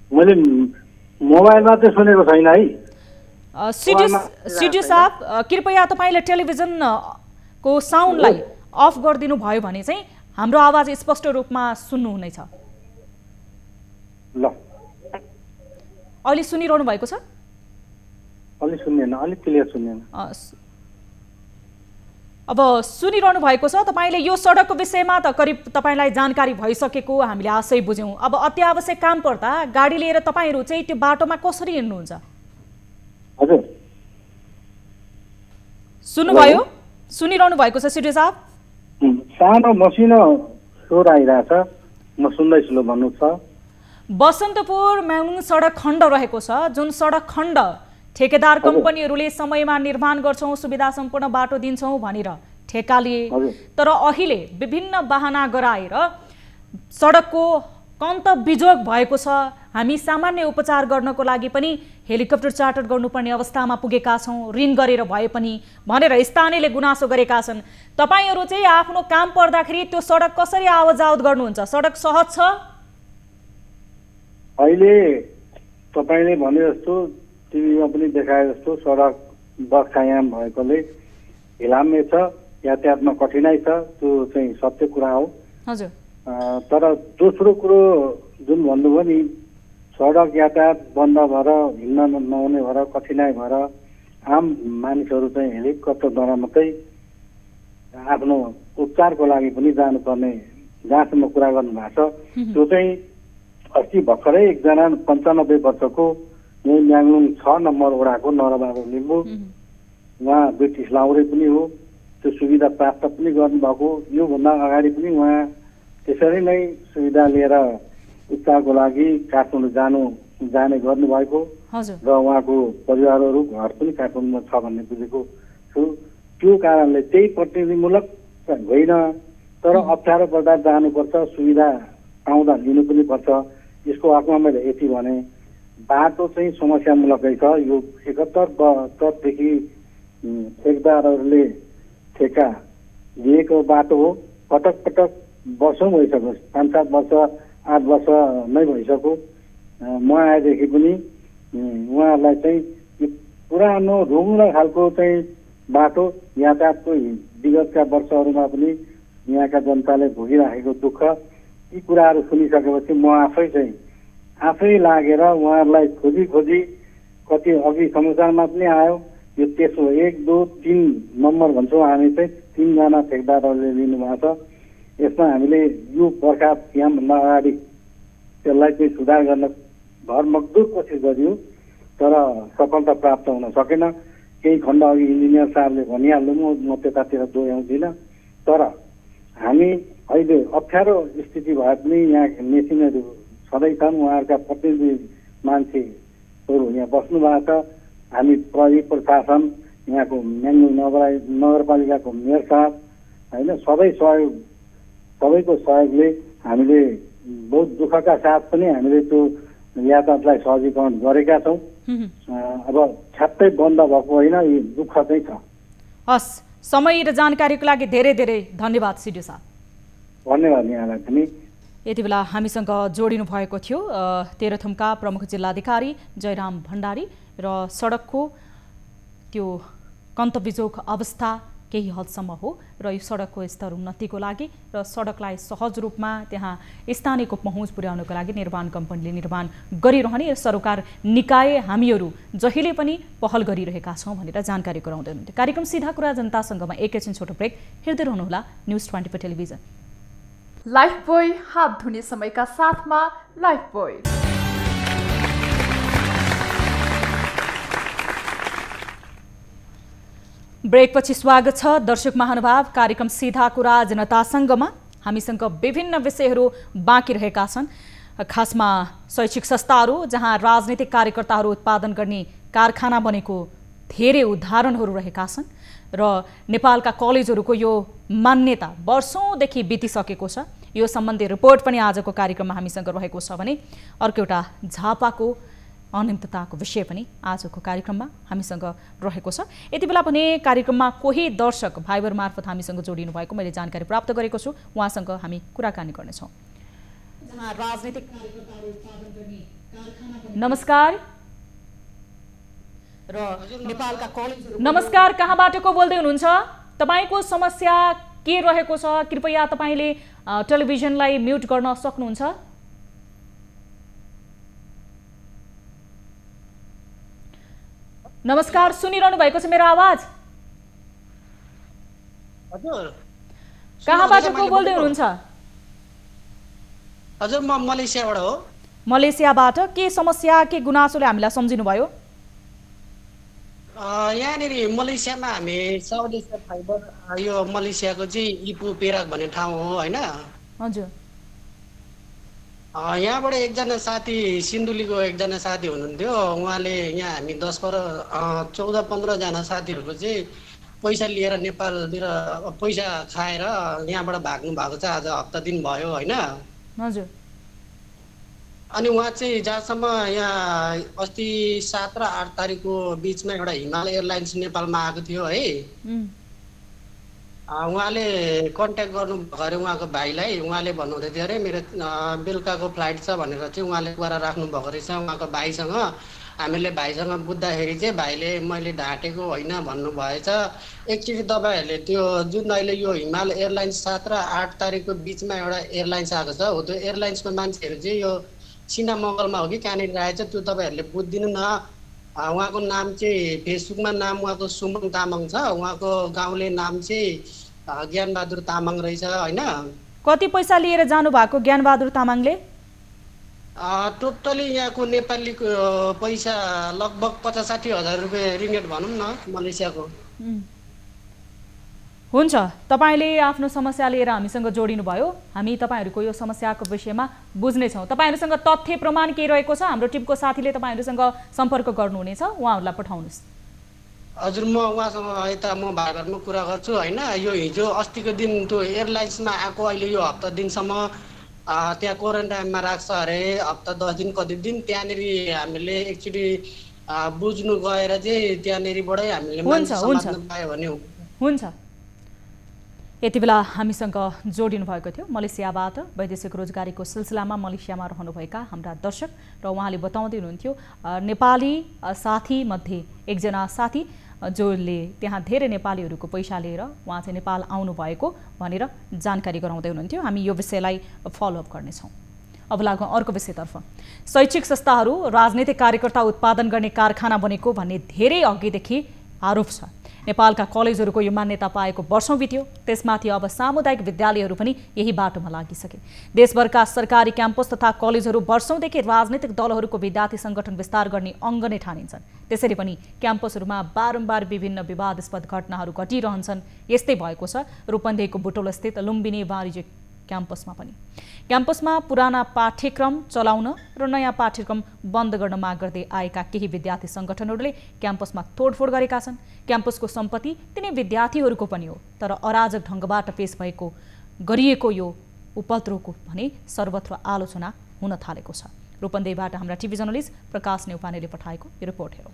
मैले मोबाइलमा चाहिँ सुनेको छैन है। सिडिओ साहब कृपया तपाईले टेलिभिजनको साउन्डलाई अफ गरिदिनु भयो भने चाहिँ हाम्रो आवाज स्पष्ट रूपमा सुन्नुहुनेछ। ल अहिले सुनिरहनु भएको छ? अलि सुन्दैन, अलि क्लियर सुन्दैन। अब सुनिरहनु भएको छ तपाईले यो सडकको विषयमा त करिब तपाईलाई जानकारी भइसकेको हामीले आशै बुझ्यौं। अब अत्यावश्यक काम पर्दा गाडी लिएर तपाईहरु चाहिँ त्यो बाटोमा कसरी हिँड्नुहुन्छ? हजुर सुन्नुभयो? सुनिरहनु भएको छ सिडी साहब? सानो मसिनो स्वर आइरहेछ, म सुन्दैछु ल भन्नु छ। बसन्तपुर म्याङलुङ सडक खण्ड रहेको छ, जुन सडक खण्ड ठेकेदार कम्पनीहरूले समयमा निर्माण गर्छौं, सुविधा सम्पूर्ण बाटो दिन्छौं भनेर ठेक्का लिए, तर अहिले विभिन्न बहाना गराएर सडकको कन्त बिजोग भएको छ। हामी सामान्य उपचार गर्नको लागि पनि हेलिकप्टर चार्टर गर्नुपर्ने अवस्थामा पुगेका छौं, ऋण गरेर भए पनि भनेर स्थानीयले गुनासो गरेका छन्। तपाईहरु चाहिँ आफ्नो काम पर्दाखेरि त्यो सडक कसरी आवतजावत गर्नुहुन्छ? सडक सहज छ? अहिले तपाईले भने जस्तो टिभीमा पनि देखाए जस्तो सडक बर्खायाम भएकोले हिलाम्य छ, यातायातमा कठिनाइ छ, त्यो चाहिँ सत्य कुरा हो। हजुर। तर दोस्रो कुरो जुन भन्नुभयो नि, सडक यातायात बन्द भएर हिँड्न नहुने भएर कठिनाइ भएर आम मानिसहरू चाहिँ हेलिकप्टरद्वारा मात्रै आफ्नो उपचारको लागि पनि जानुपर्ने जहाँसम्म कुरा गर्नुभएको छ, त्यो चाहिँ अस्ति भर्खरै एकजना 95 वर्षको यही म्याङलुङ 6 नम्बर वडाको नरबहादुर लिम्बू, उहाँ ब्रिटिस लाउरे पनि हो, त्यो सुविधा प्राप्त पनि गर्नुभएको। योभन्दा अगाडि पनि उहाँ त्यसरी नै सुविधा लिएर उपचारको लागि काठमाडौँ जाने गर्नुभएको र उहाँको परिवारहरू घर पनि काठमाडौँमा छ भन्ने बुझेको छु। त्यो कारणले त्यही प्रतिनिधिमूलक होइन, तर अप्ठ्यारो पर्दा जानुपर्छ, सुविधा पाउँदा लिनु पनि पर्छ। यसको हकमा मैले यति भने, बाटो चाहिँ समस्यामूलकै छ। यो 71 ठेकदारहरूले ठेक्का लिएको बाटो हो। पटक पटक वर्षौँ भइसक्यो, 5-7 वर्ष 8 वर्ष नै भइसक्यो। म आएदेखि पनि उहाँहरूलाई चाहिँ पुरानो रुङ्गो खालको चाहिँ बाटो यातायातको विगतका वर्षहरूमा पनि यहाँका जनताले भोगिराखेको दुःख, यी कुराहरू सुनिसकेपछि म आफै लागेर उहाँहरूलाई खोजी कति अघि समाचारमा पनि आयो, यो त्यसो 1, 2, 3 नम्बर भन्छौँ हामी चाहिँ 3 जना ठेकदारहरूले लिनुभएको छ। यसमा हामीले यो बर्खा यामभन्दा अगाडि त्यसलाई चाहिँ सुधार गर्न भरमग्दुर कोसिस गरियो, तर सफलता प्राप्त हुन सकेन। केही खण्ड अघि इन्जिनियर साहबले भनिहाल्नु, म त्यतातिर दोहोऱ्याउँदिनँ। तर हामी अहिले अप्ठ्यारो स्थिति भए पनि यहाँ मेसिनहरू सधैँ छन्, उहाँहरूका प्रतिनिधि मान्छेहरू यहाँ बस्नु भएको छ। हामी प्रहरी प्रशासन, यहाँको म्याङलुङ नगरपालिकाको मेयर साहब होइन, सबैको सहयोगले हामीले बहुत दुःखका साथ पनि हामीले त्यो यातायातलाई सहजीकरण गरेका छौँ। अब छ्याप्पै बन्द भएको होइन, यो दुःख चाहिँ छ। हस्, समय र जानकारीको लागि धेरै धेरै धन्यवाद सिडी साहब। धन्यवाद यहाँलाई पनि। यति बेला हामीसँग जोडिनु भएको थियो तेह्रथुमका प्रमुख जिल्लाधिकारी जयराम भण्डारी र सडकको त्यो कन्तबिजोग अवस्था केही हदसम्म हो र यो सडकको स्तर उन्नतिको लागि र सडकलाई सहज रूपमा त्यहाँ स्थानीयको पहुँच पुर्याउनको लागि निर्माण कम्पनीले निर्माण गरिरहने सरकार निकाय हामीहरू जहिले पनि पहल गरिरहेका छौँ भनेर जानकारी गराउँदै हुनुहुन्थ्यो। कार्यक्रम सीधा कुरा जनतासँगमा एकैछिन छोटो ब्रेक, हेर्दै रहनुहोला न्युज 24 टेलिभिजन। लाइफबोय हात धुने समयका साथमा लाइफबोय। ब्रेकपछि स्वागत छ दर्शक महानुभाव। कार्यक्रम सीधा कुरा जनतासँगमा हामीसँग विभिन्न विषयहरू बाँकी रहेका छन्। खासमा शैक्षिक संस्थाहरू जहाँ राजनीतिक कार्यकर्ताहरू उत्पादन गर्ने कारखाना बनेको धेरै उदाहरणहरू रहेका छन् र नेपालका कलेजहरूको यो मान्यता वर्षौंदेखि बितिसकेको छ। यो सम्बन्धी रिपोर्ट पनि आजको कार्यक्रममा हामीसँग रहेको छ भने अर्को एउटा झापाको अनियमितताको विषय पनि आजको कार्यक्रममा हामीसँग रहेको छ। यति बेला पनि कार्यक्रममा कोही दर्शक भाइबर मार्फत हामीसँग जोडिनु भएको मैले जानकारी प्राप्त गरेको छु, उहाँसँग हामी कुराकानी गर्नेछौँ। नमस्कार र नेपालका कलेज। नमस्कार, कहाँबाट को बोल्दै हुनुहुन्छ? तपाईको समस्या के रहेको छ? कृपया तपाईले टेलिभिजनलाई म्युट गर्न सक्नुहुन्छ? नमस्कार, सुनिरहनु भएको छ मेरो आवाज? हजुर कहाँबाट को बोल्दै हुनुहुन्छ? हजुर म मलेसियाबाट हो। मलेसियाबाट के समस्या के गुनासोले हामीलाई सम्झिनु भयो? यहाँनिर मलेसियामा हामी साउथ फाइबर यो मलेसियाको चाहिँ इपु पेराक भन्ने ठाउँ हो होइन? हजुर। यहाँबाट एकजना साथी सिन्धुलीको एकजना साथी हुनुहुन्थ्यो, उहाँले यहाँ हामी 14-15 जना साथीहरूको चाहिँ पैसा लिएर नेपालतिर पैसा खाएर यहाँबाट भाग्नु भएको छ। आज हप्ता दिन भयो होइन? हजुर। अनि उहाँ चाहिँ जहाँसम्म यहाँ अस्ति 7 र 8 तारिकको बिचमा एउटा हिमालय एयरलाइन्स नेपालमा आएको थियो है। उहाँले कन्ट्याक्ट गर्नु अरे उहाँको भाइलाई, उहाँले भन्नुहुँदै थियो अरे मेरो बेलुकाको फ्लाइट छ भनेर चाहिँ उहाँले कुरा राख्नु भएको रहेछ उहाँको भाइसँग। हामीले भाइसँग बुझ्दाखेरि चाहिँ भाइले मैले ढाँटेको होइन भन्नुभएछ। एकचोटि तपाईँहरूले त्यो जुन अहिले यो हिमालय एयरलाइन्स 7 र 8 तारिकको बिचमा एउटा एयरलाइन्स आएको छ हो, त्यो एयरलाइन्सको मान्छेहरू चाहिँ यो सिना मङ्गलमा हो कि कहाँनिर आएछ त्यो तपाईँहरूले बुझिदिनु न। उहाँको नाम चाहिँ फेसबुकमा नाम उहाँको सुमन तामाङ छ, उहाँको गाउँले नाम चाहिँ ज्ञानबहादुर तामाङ रहेछ होइन? कति पैसा लिएर जानु भएको ज्ञानबहादुर तामाङले? टोटली यहाँको नेपालीको पैसा लगभग 50-60 हजार रुपियाँ रिङ्गेट भनौँ न मलेसियाको। हुन्छ, तपाईँले आफ्नो समस्या लिएर हामीसँग जोडिनु भयो। हामी तपाईँहरूको यो समस्याको विषयमा बुझ्नेछौँ। तपाईँहरूसँग तथ्य प्रमाण के रहेको छ हाम्रो टिमको साथीले तपाईँहरूसँग सम्पर्क गर्नुहुनेछ, उहाँहरूलाई पठाउनुहोस्। हजुर म उहाँसँग यता म भाइबरमा कुरा गर्छु होइन? यो हिजो अस्तिको दिन त्यो एयरलाइन्समा आएको अहिले यो हप्ता दिनसम्म त्यहाँ क्वारेन्टाइनमा राख्छ अरे, हप्ता 10 दिन कति दिन त्यहाँनिर हामीले एकचोटि बुझ्नु गएर चाहिँ त्यहाँनिरबाटै हामीले समात्न पायो भने हुन्छ। यति बेला हामीसँग जोडिनु भएको थियो मलेसियाबाट वैदेशिक रोजगारीको सिलसिलामा मलेसियामा रहनुभएका हाम्रा दर्शक र उहाँले बताउँदै हुनुहुन्थ्यो नेपाली साथी मध्ये एकजना साथी जसले त्यहाँ धेरै नेपालीहरूको पैसा लिएर उहाँ चाहिँ नेपाल आउनु भएको भनेर जानकारी गराउँदै हुनुहुन्थ्यो। हामी यो विषयलाई फलोअप गर्नेछौँ। अब लागौँ अर्को विषयतर्फ। शैक्षिक संस्थाहरू राजनीतिक कार्यकर्ता उत्पादन गर्ने कारखाना बनेको भन्ने धेरै अघिदेखि आरोप छ। नेपालका कलेजहरूको यो मान्यता पाएको वर्षौं बित्यो, त्यसमाथि अब सामुदायिक विद्यालयहरू पनि यही बाटोमा लागिसके। देशभरका सरकारी क्याम्पस तथा कलेजहरू वर्षौंदेखि राजनीतिक दलहरूको विद्यार्थी संगठन विस्तार गर्ने अङ्ग नै ठानिन्छन्। त्यसरी पनि क्याम्पसहरूमा बारम्बार विभिन्न विवादास्पद घटनाहरू घटिरहन्छन्। यस्तै भएको छ रूपन्देहीको बुटोलस्थित लुम्बिनी वाणिज्य क्याम्पसमा पनि। क्याम्पसमा पुराना पाठ्यक्रम चलाउन र नयाँ पाठ्यक्रम बन्द गर्न माग गर्दै आएका केही विद्यार्थी संगठनहरूले क्याम्पसमा तोडफोड गरेका छन्। क्याम्पसको सम्पत्ति तिनै विद्यार्थीहरूको पनि हो, तर अराजक ढङ्गबाट पेश गरिएको यो उपद्रवको भने सर्वत्र आलोचना हुन थालेको छ। रूपन्देहीबाट हाम्रा टिभी जर्नलिस्ट प्रकाश नेउपानेले पठाएको यो रिपोर्ट हेरौँ।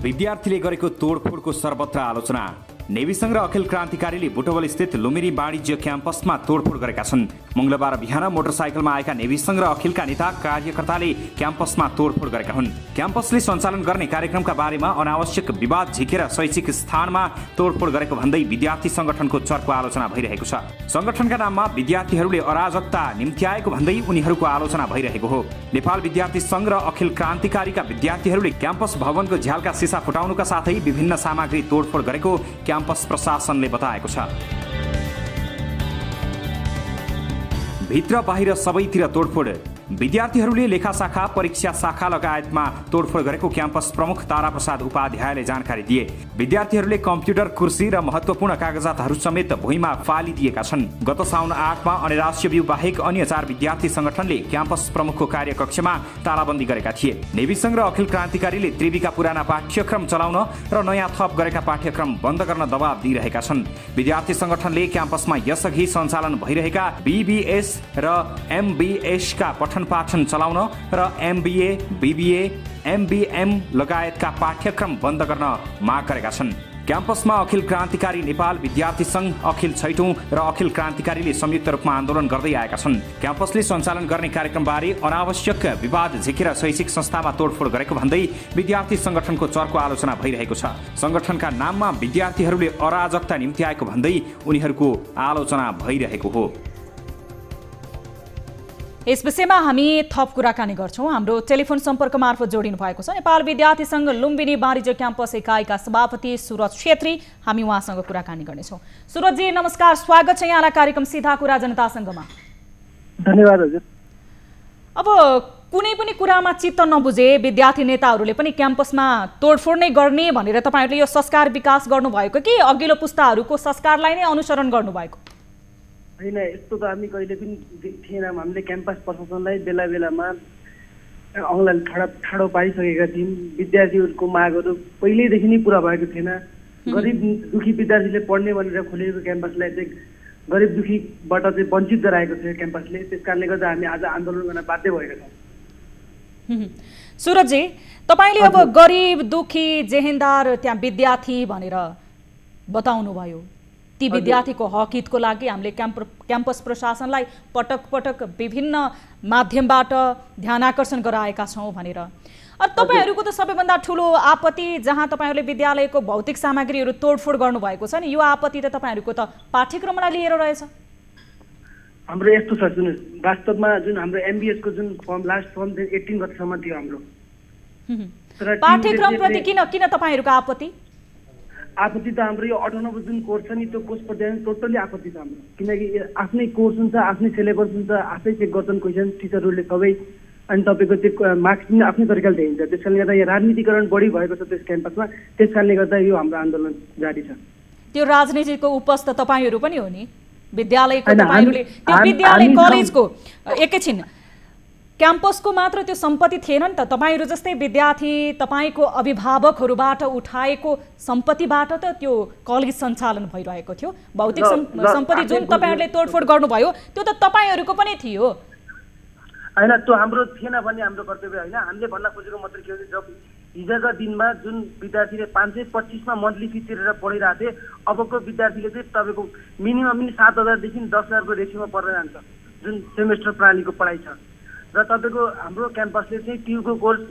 विद्यार्थीले गरेको तोडफोडको सर्वत्र आलोचना। नेभी संघ र अखिल क्रान्तिकारीले बुटवल स्थित लुम्बिनी वाणिज्य क्याम्पसमा तोडफोड गरेका छन्। मंगलबार बिहान मोटरसाइकलमा आएका नेभी संघ र अखिलका नेता कार्यकर्ताले क्याम्पसमा तोडफोड गरेका हुन्। क्याम्पसले सञ्चालन गर्ने कार्यक्रमका बारेमा अनावश्यक विवाद झिकेर शैक्षिक स्थानमा तोडफोड गरेको भन्दै विद्यार्थी संगठनको चर्को आलोचना भइरहेको छ। संगठनका नाममा विद्यार्थीहरूले अराजकता निम्त्याएको भन्दै उनीहरूको आलोचना भइरहेको हो। नेपाल विद्यार्थी संघ र अखिल क्रान्तिकारीका विद्यार्थीहरूले क्याम्पस भवनको झ्यालका सिसा फुटाउनुका साथै विभिन्न सामग्री तोडफोड गरेको क्याम्पस प्रशासनले बताएको छ। भित्र बाहिर सबैतिर तोडफोड। विद्यार्थीहरूले लेखा शाखा, परीक्षा शाखा लगायतमा तोडफोड गरेको क्याम्पस प्रमुख ताराप्रसाद उपाध्यायले जानकारी दिए। विद्यार्थीहरूले कम्प्युटर, कुर्सी र महत्त्वपूर्ण कागजातहरू समेत भुइँमा फालिदिएका छन्। गत साउन 8 मा अनिराश्य व्यू बाहेक अन्य 4 विद्यार्थी संगठनले क्याम्पस प्रमुखको कार्यकक्षमा तालाबन्दी गरेका थिए। नेभी संघ र अखिल क्रान्तिकारीले त्रिवीका पुराना पाठ्यक्रम चलाउन र नयाँ थप गरेका पाठ्यक्रम बन्द गर्न दबाब दिइरहेका छन्। विद्यार्थी संगठनले क्याम्पसमा यसअघि सञ्चालन भइरहेका बीबीएस र एमबीएस का पठन पाठन चलाउन र एमबीए, बीबीए, एमबीएम लगायतका पाठ्यक्रम बन्द गर्न माग गरेका छन्। क्याम्पसमा अखिल क्रान्तिकारी नेपाल विद्यार्थी संघ, अखिल छैटौं र अखिल क्रान्तिकारीले संयुक्त रूपमा आन्दोलन गर्दै आएका छन्। क्याम्पसले सञ्चालन गर्ने कार्यक्रमबारे अनावश्यक विवाद झिकेर शैक्षिक संस्थामा तोडफोड गरेको भन्दै विद्यार्थी संगठनको चर्को आलोचना भइरहेको छ। संगठनका नाममा विद्यार्थीहरूले अराजकता निम्त्याएको भन्दै उनीहरूको आलोचना भइरहेको हो। यस विषयमा हामी थप कुराकानी गर्छौं। हाम्रो टेलिफोन सम्पर्क मार्फत जोडिनु भएको छ नेपाल विद्यार्थी संघ लुम्बिनी वाणिज्य क्याम्पस इकाइका सभापति सुरज छेत्री। हामी उहाँसँग कुराकानी गर्नेछौं। सुरजजी नमस्कार, स्वागत छ यहाँलाई कार्यक्रम सीधा कुरा जनता संघमा। धन्यवाद हजुर। अब कुनै पनि कुरामा चित्त नबुझे विद्यार्थी नेताहरूले पनि क्याम्पसमा तोडफोड नै गर्ने भनेर तपाईहरुले यो संस्कार विकास गर्नुभएको कि अघिल्लो पुस्ताहरूको संस्कारलाई नै अनुसरण गर्नुभएको? हैन, यस्तो त हामी कहिले पनि थिएनौँ। हामीले क्याम्पस प्रशासनलाई बेला बेलामा औँला ठाडो पारिसकेका थियौँ। विद्यार्थीहरूको मागहरू पहिल्यैदेखि नै पुरा भएको थिएन। गरिब दुखी विद्यार्थीले पढ्ने भनेर खोलेको क्याम्पसलाई चाहिँ गरिब दुखीबाट चाहिँ वञ्चित गराएको थियो क्याम्पसले। त्यस कारणले गर्दा हामी आज आन्दोलन गर्न बाध्य भएका छौँ। सुरजजी, तपाईले अब गरिब दुखी जेहेन्दार त्यहाँ विद्यार्थी भनेर बताउनु भयो। ती विद्यार्थीको हक हितको लागि हामीले क्याम्पस प्रशासनलाई पटक पटक विभिन्न माध्यमबाट ध्यानआकर्षण गराएका छौं भनेर। तपाईहरुको त सबैभन्दा ठूलो आपत्ति जहाँ तपाईहरुले विद्यालयको भौतिक सामग्रीहरू तोडफोड गर्नुभएको छ नि, यो आपत्ति त तपाईहरुको त पाठ्यक्रमलाई लिएर रहेछ। हाम्रो यस्तो छ, जुन वास्तवमा जुन हाम्रो एमबीएस को जुन फर्म लास्ट फर्म 18 गतेसम्म थियो हाम्रो। पाठ्यक्रम प्रति किन तपाईहरुको आपत्ति? आपत्ति त हाम्रो यो अटोनोमस जुन कोर्स छ नि, त्यो कोर्सप्रति टोटली आपत्ति छ हाम्रो। किनकि आफ्नै कोर्स हुन्छ, आफ्नै सिलेबस हुन्छ, आफै चेक गर्छन् क्वेसन टिचरहरूले सबै। अनि तपाईको त्यो मार्क्स पनि आफ्नै तरिकाले दिइन्छ। त्यसकारणले गर्दा यो राजनीतिकरण बढी भएको छ त्यस क्याम्पसमा। त्यसकारणले गर्दा यो हाम्रो आन्दोलन जारी छ। त्यो राजनीतिको उपज त तपाईहरु पनि हो नि, विद्यालयको तपाईहरुले त्यो विद्यालय कलेजको एकैछिन क्याम्पसको मात्र त्यो सम्पत्ति थिएन नि त। तपाईहरु जस्तै विद्यार्थी तपाईको अभिभावकहरुबाट उठाएको सम्पत्तिबाट त त्यो कलेज सञ्चालन भइरहेको थियो। भौतिक सम्पत्ति जुन तपाईहरुले तोडफोड गर्नुभयो त्यो त तपाईहरुको पनि थियो हैन। त्यो हाम्रो थिएन भन्ने हाम्रो कर्तव्य हैन। हामीले भन्न खोजेको मात्र के हो, जब हिजोका दिनमा जुन विद्यार्थीले 525 मा मन्थली फी तिरेर पढिरहेको थिए, अबको विद्यार्थीले चाहिँ तपाईको मिनिमम पनि 7000 देखि 10000 को रेसियोमा पढ्न जान्छ जुन सेमेस्टर प्रणालीको पढाइ छ। र तपाईको हाम्रो क्याम्पसले चाहिँ ट्युको कोर्स,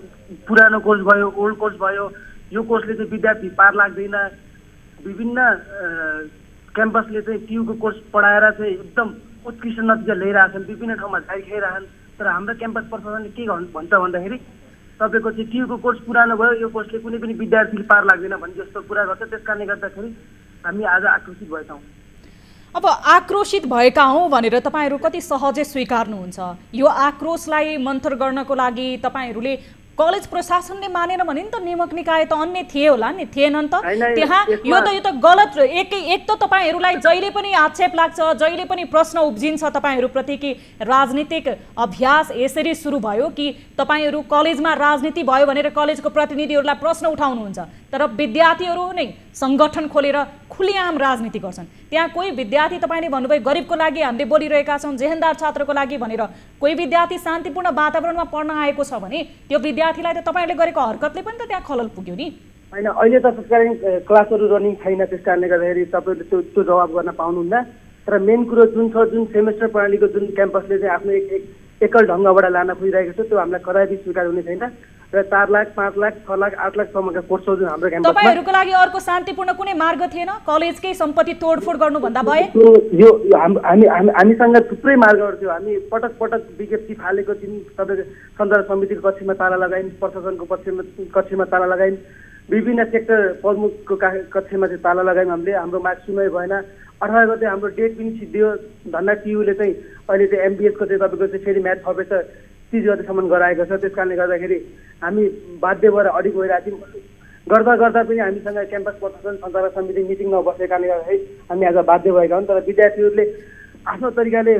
पुरानो कोर्स भयो, ओल्ड कोर्स भयो, यो कोर्सले चाहिँ विद्यार्थी पार लाग्दैन। विभिन्न क्याम्पसले चाहिँ ट्युको कोर्स पढाएर चाहिँ एकदम उत्कृष्ट नतिजा ल्याइरहेछन्, विभिन्न ठाउँमा झारी खाइरहन्। तर हाम्रो क्याम्पस प्रशासनले के भन्छ भन्दाखेरि तपाईको चाहिँ ट्युको कोर्स पुरानो भयो, यो कोर्सले कुनै पनि विद्यार्थीले पार लाग्दैन भन्ने जस्तो कुरा गर्छ। त्यसकारणले गर्दाखेरि हामी आज आक्रोशित भएका हौँ। अब आक्रोशित भएका हौं भनेर तपाईहरु कति सहजै स्वीकार्नुहुन्छ? यो आक्रोशलाई मन्थर गर्नको लागि तपाईहरुले कलेज प्रशासनले मानेन भने नि त नियमक निकाय त अन्य थिए होला नि, थिएनन् त त्यहाँ? यो त गलत। एक त तपाईहरुलाई जहिले पनि आक्षेप लाग्छ, जहिले पनि प्रश्न उब्जिन्छ तपाईहरुप्रति कि राजनीतिक अभ्यास यसरी सुरु भयो कि तपाईहरु कलेजमा राजनीति भयो भनेर कलेजको प्रतिनिधिहरुलाई प्रश्न उठाउनुहुन्छ। तर विद्यार्थीहरु नै संगठन खोलेर खुलेआम राजनीति गर्छन्। त्यहाँ कोही विद्यार्थी तपाईले भन्नुभयो गरिबको लागि हामीले बोलिरहेका छौं, जेहेन्दार छात्रको लागि भनेर कोही विद्यार्थी शान्तिपूर्ण वातावरणमा पढ्न आएको छ भने त्यो विद्यार्थीलाई त तपाईले गरेको हरकतले पनि त त्यहाँ खलल पुग्यो नि। हैन, अहिले त सरकारी क्लासहरु रनिङ छैन, त्यसकारणले गर्दाखेरि तपाईले त्यो जवाब गर्न पाउनुहुन्न। तर मेन कुरो जुन छ, जुन सेमेस्टर प्रणालीको जुन क्याम्पसले चाहिँ आफ्नो एकल ढंगबाट लान खोजिरहेको छ, त्यो हामीलाई कदापि स्वीकार हुने छैन। र 4 लाख 5 लाख 6 लाख 8 लाख सम्मका कोर्स जुन हाम्रो क्याम्पसमा तपाईहरुको लागि अर्को शान्तिपूर्ण कुनै मार्ग थिएन? कलेजकै सम्पत्ति तोडफोड गर्नु भन्दा भए यो हामीसँग थुप्रै मार्गहरु थियो। हामी पटक पटक विज्ञप्ति फालेको थियौं। तपाईको सञ्चालन समितिको कक्षमा ताला लगाइन्, प्रशासनको कक्षमा ताला लगाइन्, विभिन्न सेक्टर प्रमुखको कक्षमा चाहिँ ताला लगायौँ हामीले। हाम्रो माग सुनाइ भएन। 18 गते हाम्रो डेट पनि सिद्धियो। धन्ना टियुले चाहिँ अहिले चाहिँ एमबीएस को चाहिँ तपाईको चाहिँ फेरि म्याथ थपेछ 30 गतेसम्म गराएको छ। त्यसकारणले गर्दाखेरि हामी बाध्य भएर अडिग भइरहेको थियौँ। गर्दा गर्दा पनि हामीसँग क्याम्पस प्रशासन सञ्चालक समिति मिटिङ नबसेको कारणले गर्दाखेरि हामी आज बाध्य भएका हौँ। तर विद्यार्थीहरूले आफ्नो तरिकाले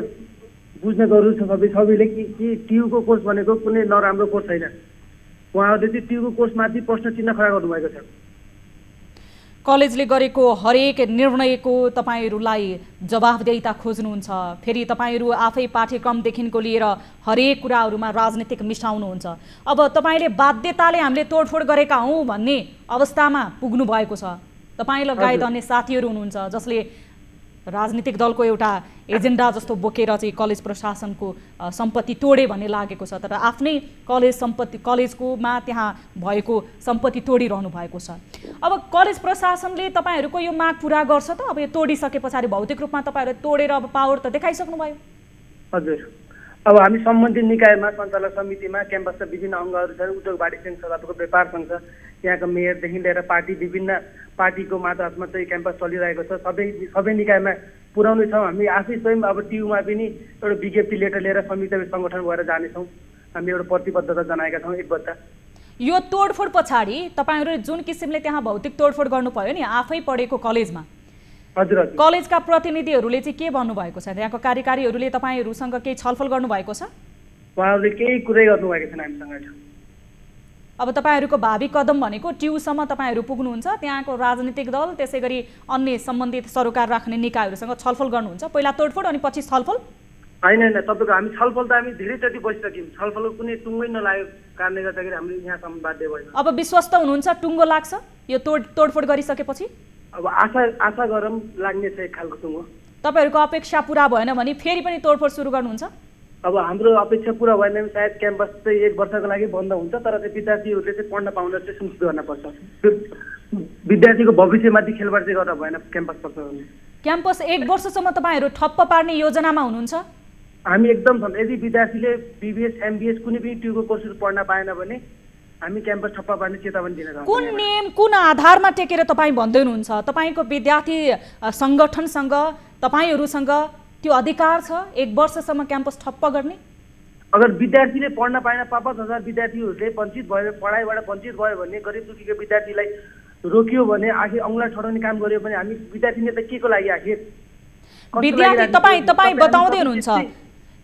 बुझ्ने जरुरी छ सबैले कि टियुको कोर्स भनेको कुनै नराम्रो कोर्स छैन। उहाँहरूले चाहिँ टियुको कोर्समाथि प्रश्न चिन्ह खडा गर्नुभएको छ। कलेजले गरेको हरेक निर्णयको तपाईहरुलाई जवाफदेहिता खोज्नुहुन्छ। फेरि तपाईहरु आफै पाठ्यक्रमदेखिको लिएर हरेक कुराहरुमा राजनीतिक मिसाउनुहुन्छ। अब तपाईले बाध्यताले हामीले तोडफोड गरेका हौं भन्ने अवस्थामा पुग्नु भएको छ। तपाई लगायत अन्य साथीहरु हुनुहुन्छ जसले राजनीतिक दलको एउटा एजेन्डा जस्तो बोकेर चाहिँ कलेज प्रशासनको सम्पत्ति तोडे भन्ने लागेको छ। तर आफ्नै कलेज सम्पत्ति कलेजकोमा त्यहाँ भएको सम्पत्ति तोडिरहनु भएको छ। अब कलेज प्रशासनले तपाईहरुको यो माग पूरा गर्छ त? अब यो तोडिसके पछाडि भौतिक रूपमा तपाईहरुले तोडेर अब पावर त देखाइसक्नु भयो। हजुर, अब हामी सम्बन्धित निकायमा सञ्चालक समितिमा क्याम्पसका विभिन्न अङ्गहरू छन्, उद्योग वाणिज्य सङ्घ सभाको व्यापार सङ्घ छ, यहाँको मेयरदेखि लिएर पार्टी विभिन्न पार्टीको मातहतमा चाहिँ क्याम्पस चलिरहेको छ। सबै निकायमा पुर्याउने छौँ। हामी आफै स्वयं अब टियुमा पनि एउटा विज्ञप्ति लेटर लिएर संयुक्त सङ्गठन भएर जानेछौँ। हामी एउटा प्रतिबद्धता जनाएका छौँ एकबद्ध। यो तोडफोड पछाडि तपाईँहरूले जुन किसिमले त्यहाँ भौतिक तोडफोड गर्नु पर्यो नि आफै पढेको कलेजमा, हजुर कलेजका प्रतिनिधिहरूले चाहिँ के भन्नुभएको छ? त्यहाँको कार्यकारीहरूले तपाईँहरूसँग केही छलफल गर्नुभएको छ? उहाँहरूले केही कुरै गर्नुभएको छैन हामीसँग। अब तपाईँहरूको भावी कदम भनेको टियुसम्म तपाईँहरू पुग्नुहुन्छ, त्यहाँको राजनीतिक दल त्यसै गरी अन्य सम्बन्धित सरोकार राख्ने निकायहरूसँग छलफल गर्नुहुन्छ, पहिला तोडफोड अनि पछि छलफल? होइन तपाईँको हामी छलफल त हामी धेरैचोटि बसिसक्यौँ, छलफलको कुनै टुङ्गै नलागेको कारणले गर्दाखेरि हामीले यहाँसम्म बाध्य भयौँ। अब विश्वस्त हुनुहुन्छ टुङ्गो लाग्छ यो तोडफोड गरिसकेपछि? अब आशा गरौँ लाग्ने छ एक खालको टुङ्गो। तपाईँहरूको अपेक्षा पुरा भएन भने फेरि पनि तोडफोड सुरु गर्नुहुन्छ? अब हाम्रो अपेक्षा पुरा भएन भने सायद क्याम्पस चाहिँ 1 वर्षको लागि बन्द हुन्छ, तर चाहिँ विद्यार्थीहरूले चाहिँ पढ्न पाउन चाहिँ सुनिश्चित गर्न पर्छ। विद्यार्थीको भविष्यमाथि खेलबाड चाहिँ गर्न भएन क्याम्पस पर्छ। क्याम्पस 1 वर्षसम्म तपाईँहरू ठप्प पार्ने योजनामा हुनुहुन्छ? हामी एकदम छौँ। यदि विद्यार्थीले बीबीएस एमबीएस कुनै पनि टियुको कोर्सहरू पढ्न पाएन भने हामी क्याम्पस ठप्प पार्ने चेतावनी दिन चाहन्छौँ। कुन नियम कुन आधारमा टेकेर तपाईँ भन्दै हुनुहुन्छ? तपाईँको विद्यार्थी सङ्गठनसँग तपाईँहरूसँग त्यो अधिकार छ 1 वर्षसम्म क्याम्पस ठप्प गर्ने? अगर विद्यार्थीले पढ्न पाएन 5,000 विद्यार्थीहरूले वञ्चित भयो, पढाइबाट वञ्चित भयो भने, गरिब दुखीको विद्यार्थीलाई रोकियो भने, आखिर औँला ठडाउने काम गर्यो भने हामी विद्यार्थीले त के को लागि आखिर? विद्यार्थी तपाईँ बताउँदै हुनुहुन्छ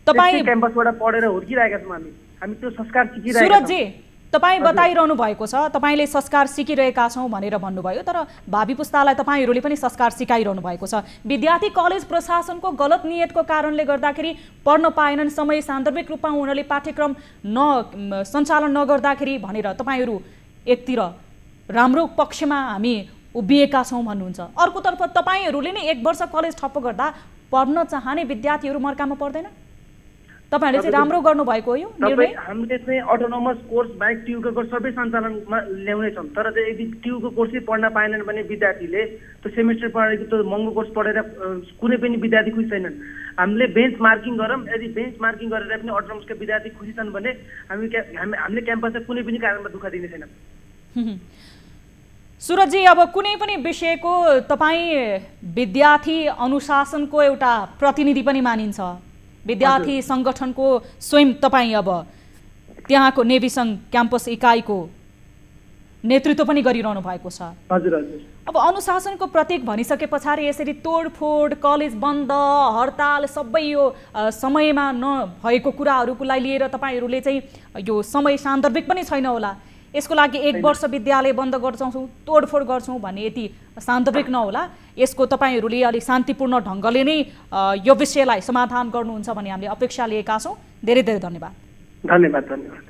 तपाईँ क्याम्पसबाट पढेर हुर्किरहेका छौँ। हामी त्यो संस्कार सिकिरहेका छौँ। सुरजजी तपाईँ बताइरहनु भएको छ, तपाईँले संस्कार सिकिरहेका छौँ भनेर भन्नुभयो, तर भावी पुस्तालाई तपाईँहरूले पनि संस्कार सिकाइरहनु भएको छ। विद्यार्थी कलेज प्रशासनको गलत नियतको कारणले गर्दाखेरि पढ्न पाएनन्, समय सान्दर्भिक रूपमा उनीहरूले पाठ्यक्रम सञ्चालन नगर्दाखेरि भनेर तपाईँहरू एकतिर राम्रो पक्षमा हामी उभिएका छौँ भन्नुहुन्छ, अर्कोतर्फ तपाईँहरूले नै 1 वर्ष कलेज ठप्प गर्दा पढ्न चाहने विद्यार्थीहरू मर्कामा पर्दैन? तपाईँहरूले चाहिँ राम्रो गर्नुभएको हो यो निर्णय? हामीले चाहिँ अटोनोमस कोर्स बाहेक टियुको कोर्स सबै सञ्चालनमा ल्याउने छौँ, तर चाहिँ यदि टियुको कोर्सै पढ्न पाएनन् भने विद्यार्थीले त्यो सेमेस्टर पढेको त्यो महँगो कोर्स पढेर कुनै पनि विद्यार्थी खुसी छैनन्। हामीले बेन्च मार्किङ गरौँ, यदि बेन्च मार्किङ गरेर पनि अटोनोमसका विद्यार्थी खुसी छन् भने हामीले क्याम्पसमा कुनै पनि कारणमा दुःख दिने छैनौँ। सुरजजी अब कुनै पनि विषयको तपाईँ विद्यार्थी अनुशासनको एउटा प्रतिनिधि पनि मानिन्छ, विद्यार्थी सङ्गठनको स्वयं तपाईँ अब त्यहाँको नेभी सङ्घ क्याम्पस इकाइको नेतृत्व पनि गरिरहनु भएको छ। हजुर हजुर। अब अनुशासनको प्रतीक भनिसके पछाडि यसरी तोडफोड, कलेज बन्द, हडताल सबै यो समयमा नभएको कुराहरूलाई लिएर तपाईँहरूले चाहिँ यो समय सान्दर्भिक पनि छैन होला, यसको लागि 1 वर्ष विद्यालय बन्द गर्छौँ, तोडफोड गर्छौँ भन्ने यति सान्दर्भिक नहोला, यसको तपाईँहरूले अलिक शान्तिपूर्ण ढङ्गले नै यो विषयलाई समाधान गर्नुहुन्छ भन्ने हामीले अपेक्षा लिएका छौँ। धेरै धेरै धन्यवाद। धन्यवाद धन्यवाद।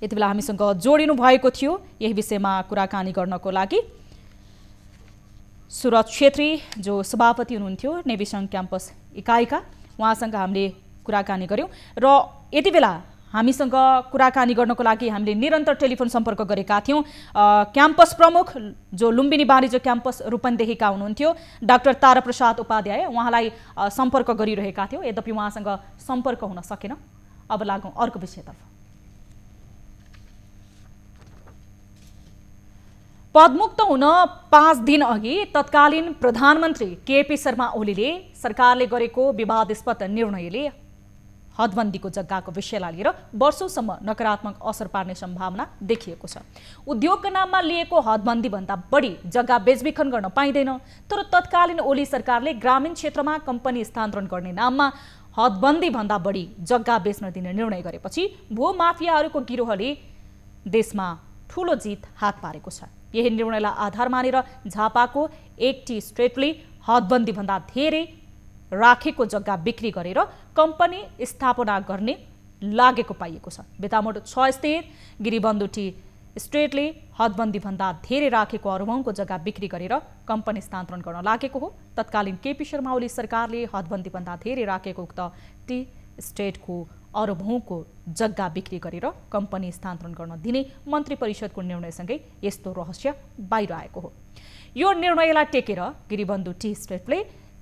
यति बेला हामीसँग जोडिनु भएको थियो यही विषयमा कुराकानी गर्नको लागि सुरज छेत्री जो सभापति हुनुहुन्थ्यो नेभी सङ्घ क्याम्पस इकाइका, उहाँसँग हामीले कुराकानी गऱ्यौँ र यति बेला हामीसँग कुराकानी गर्नको लागि हामीले निरन्तर टेलिफोन सम्पर्क गरेका थियौँ क्याम्पस प्रमुख जो लुम्बिनी वाणिज्य क्याम्पस रूपन्देहीका हुनुहुन्थ्यो डाक्टर ताराप्रसाद उपाध्याय, उहाँलाई सम्पर्क गरिरहेका थियौँ, यद्यपि उहाँसँग सम्पर्क हुन सकेन। अब लागौँ अर्को विषयतर्फ। पदमुक्त हुन 5 दिन अघि तत्कालीन प्रधानमन्त्री केपी शर्मा ओलीले सरकारले गरेको विवादास्पद निर्णयले हदबन्दीको जग्गाको विषयलाई लिएर वर्षौंसम्म नकारात्मक असर पार्ने सम्भावना देखिएको छ। उद्योगका नाममा लिएको हदबन्दी भन्दा बढी जग्गा बेचबिखन गर्न पाइँदैन, तर तत्कालीन ओली सरकारले ग्रामीण क्षेत्रमा कम्पनी स्थानान्तरण गर्ने नाममा हदबन्दी भन्दा बढी जग्गा बेच्न दिने निर्णय गरेपछि भूमाफियाहरूको गिरोहले देशमा ठूलो जित हात पारेको छ। यही निर्णयलाई आधार मानेर झापाको 1 टी स्टेटले हदबन्दी भन्दा धेरै राखेको जग्गा बिक्री गरेर कम्पनी स्थापना गर्ने लागेको पाइएको छ। बेतामोड 6 स्थित गिरिबन्धु टी स्टेटले हदबन्दी भन्दा धेरै राखेको अरुभौंको जग्गा बिक्री गरेर कम्पनी स्थानान्तरण गर्न लागेको हो। तत्कालीन केपी शर्मा ओली सरकारले हदबन्दी भन्दा धेरै राखेको उक्त टी स्टेटको अरुभौंको जग्गा बिक्री गरेर कम्पनी स्थानान्तरण गर्न दिने मन्त्री परिषदको निर्णयसँगै यस्तो रहस्य बाहिर आएको हो। यो निर्णयलाई टेकेर गिरिबन्धु टी स्टेटले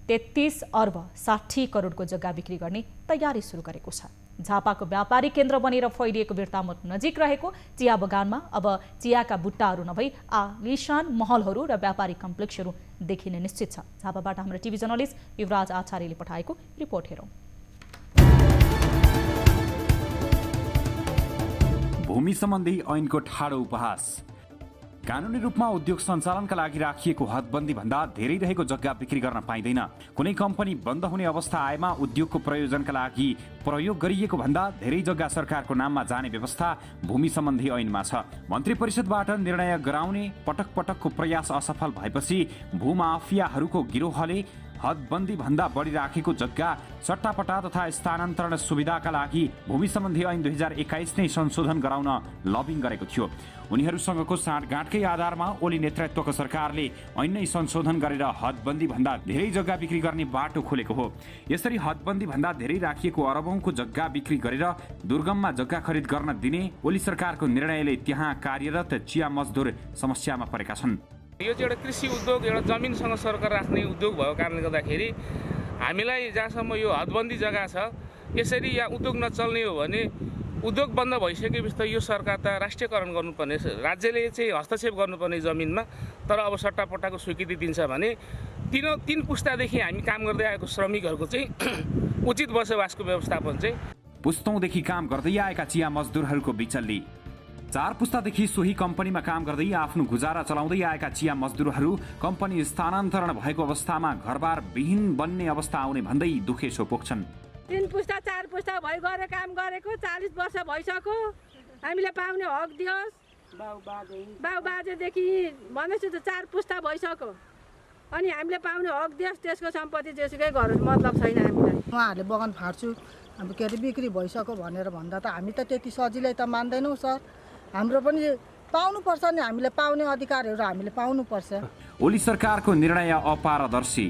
33 अर्ब 60 करोडको जग्गा बिक्री गर्ने तयारी सुरु गरेको छ। झापाको व्यापारिक केन्द्र बनेर फैलिएको बिर्तामोड नजिक रहेको चिया बगानमा अब चियाका बुट्टाहरू नभई आलिशान महलहरू र व्यापारिक कम्प्लेक्सहरू देखिने निश्चित छ। झापाबाट हाम्रो टिभी जर्नलिस्ट युवराज आचार्यले पठाएको रिपोर्ट हेरौँ। भूमि सम्बन्धी ऐनको ठाडो उपहास। कानुनी रूपमा उद्योग सञ्चालनका लागि राखिएको हदबन्दी भन्दा धेरै रहेको जग्गा बिक्री गर्न पाइँदैन। कुनै कम्पनी बन्द हुने अवस्था आएमा उद्योगको प्रयोजनका लागि प्रयोग गरिएको भन्दा धेरै जग्गा सरकारको नाममा जाने व्यवस्था भूमि सम्बन्धी ऐनमा छ। मन्त्री परिषदबाट निर्णय गराउने पटक पटकको प्रयास असफल भएपछि भूमाफियाहरूको गिरोहले हदबन्दी भन्दा बढी राखेको जग्गा सट्टापट्टा तथा स्थानान्तरण सुविधाका लागि भूमि सम्बन्धी ऐन 2021 नै संशोधन गराउन लबिङ गरेको थियो। उनीहरूसँगको साँठगाँठकै आधारमा ओली नेतृत्वको सरकारले ऐन नै संशोधन गरेर हदबन्दी भन्दा धेरै जग्गा बिक्री गर्ने बाटो खोलेको हो। यसरी हदबन्दी भन्दा धेरै राखिएको अरबौंको जग्गा बिक्री गरेर दुर्गममा जग्गा खरिद गर्न दिने ओली सरकारको निर्णयले त्यहाँ कार्यरत चिया मजदुर समस्यामा परेका छन्। यो चाहिँ एउटा कृषि उद्योग, एउटा जमिनसँग सरकार राख्ने उद्योग भएको कारणले गर्दाखेरि हामीलाई जहाँसम्म यो हदबन्दी जग्गा छ, यसरी यहाँ उद्योग नचल्ने हो भने उद्योग बन्द भइसकेपछि त यो सरकार त राष्ट्रियकरण गर्नुपर्ने, राज्यले चाहिँ हस्तक्षेप गर्नुपर्ने जमिनमा। तर अब सट्टापट्टाको स्वीकृति दिन्छ भने तीन पुस्तादेखि हामी काम गर्दै आएको श्रमिकहरूको चाहिँ उचित बसोबासको व्यवस्थापन चाहिँ पुस्तौंदेखि काम गर्दै आएका चिया मजदुरहरूको बिचल्ली। 4 पुस्तादेखि सोही कम्पनीमा काम गर्दै आफ्नो गुजारा चलाउँदै आएका चिया मजदुरहरू कम्पनी स्थानान्तरण भएको अवस्थामा घरबार विहीन बन्ने अवस्था आउने भन्दै दुखेसो पोख्छन्। 3 पुस्ता 4 पुस्ता भइ गरे काम गरेको 40 वर्ष भइसक्यो। हामीले पाउने हक दियोस्। बाउ बाजेदेखि भनेपछि त 4 पुस्ता भइसक्यो। अनि हामीले पाउने हक दियोस्, त्यसको सम्पत्ति जेसुकै गरोस्, मतलब छैन हामीलाई। उहाँहरूले बगान फाड्छु अब के अरे बिक्री भइसक्यो भनेर भन्दा त हामी त त्यति सजिलै त मान्दैनौँ सर। हाम्रो पनि पाउनुपर्छ नि, हामीले पाउने अधिकारहरू हामीले पाउनुपर्छ। ओली सरकारको निर्णय अपारदर्शी।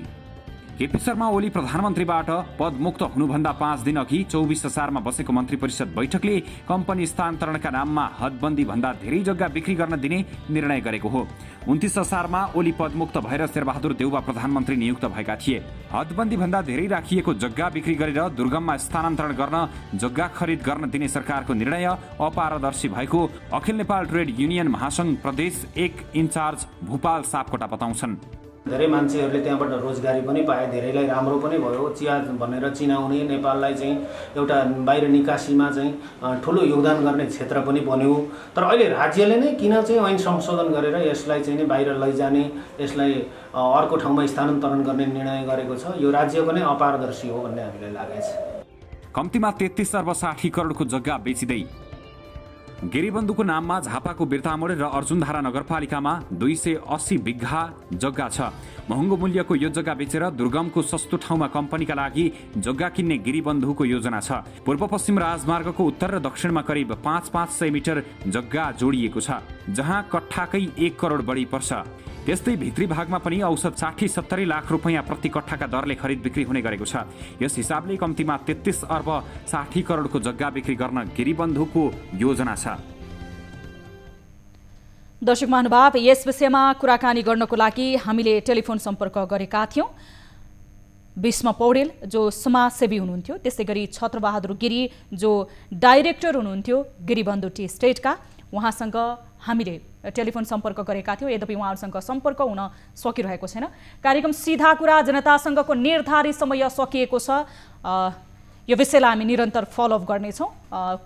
केपी शर्मा ओली प्रधानमन्त्रीबाट पदमुक्त हुनुभन्दा 5 दिन अघि 24 असारमा बसेको मन्त्री परिषद बैठकले कम्पनी स्थानान्तरणका नाममा हदबन्दी भन्दा धेरै जग्गा बिक्री गर्न दिने निर्णय गरेको हो। 29 असारमा ओली पदमुक्त भएर शेरबहादुर देउवा प्रधानमन्त्री नियुक्त भएका थिए। हदबन्दी भन्दा धेरै राखिएको जग्गा बिक्री गरेर दुर्गममा स्थानान्तरण गर्न जग्गा खरिद गर्न दिने सरकारको निर्णय अपारदर्शी भएको अखिल नेपाल ट्रेड युनियन महासंघ प्रदेश 1 इन्चार्ज भूपाल सापकोटा बताउँछन्। धेरै मान्छेहरूले त्यहाँबाट रोजगारी पनि पाए, धेरैलाई राम्रो पनि भयो। चिया भनेर चिनाउने नेपाललाई चाहिँ एउटा बाहिर निकासीमा चाहिँ ठुलो योगदान गर्ने क्षेत्र पनि बन्यो। तर अहिले राज्यले नै किन चाहिँ ऐन संशोधन गरेर यसलाई चाहिँ बाहिर लैजाने, यसलाई अर्को ठाउँमा स्थानान्तरण गर्ने निर्णय गरेको छ, यो राज्यको नै अपारदर्शी हो भन्ने हामीलाई लागेको छ। कम्तीमा 33 अर्ब 60 करोडको जग्गा बेचिँदै गिरिबन्धुको नाममा झापाको बिर्तामोड र अर्जुनधारा नगरपालिकामा 280 बिघा जग्गा छ। महँगो मूल्यको यो जग्गा बेचेर दुर्गमको सस्तो ठाउँमा कम्पनीका लागि जग्गा किन्ने गिरिबन्धुको योजना छ। पूर्व पश्चिम राजमार्गको उत्तर र दक्षिणमा करिब 500 मिटर जग्गा जोडिएको छ, जहाँ कट्ठाकै 1 करोड बढी पर्छ। त्यस्तै भित्री भागमा पनि औसत 60-70 लाख रुपैयाँ प्रति कट्ठाका दरले खरिद बिक्री हुने गरेको छ। यस हिसाबले कम्तीमा 33 अर्ब 60 करोडको जग्गा बिक्री गर्न गिरिबन्धुको योजना छ। दर्शक महानुभाव, यस विषयमा कुराकानी गर्नको लागि हामीले टेलिफोन सम्पर्क गरेका थियौं। भीष्म पौडेल जो समाजसेवी हुनुहुन्थ्यो, त्यसै गरी छत्रबहादुर गिरी जो डाइरेक्टर हुनुहुन्थ्यो गिरिबन्धु टी स्टेटका, उहाँसँग हामीले टेलिफोन सम्पर्क गरेका थियौँ। यद्यपि उहाँहरूसँग सम्पर्क हुन सकिरहेको छैन। कार्यक्रम सीधा कुरा जनतासँगको निर्धारित समय सकिएको छ। यो विषयलाई हामी निरन्तर फलोअप गर्नेछौँ।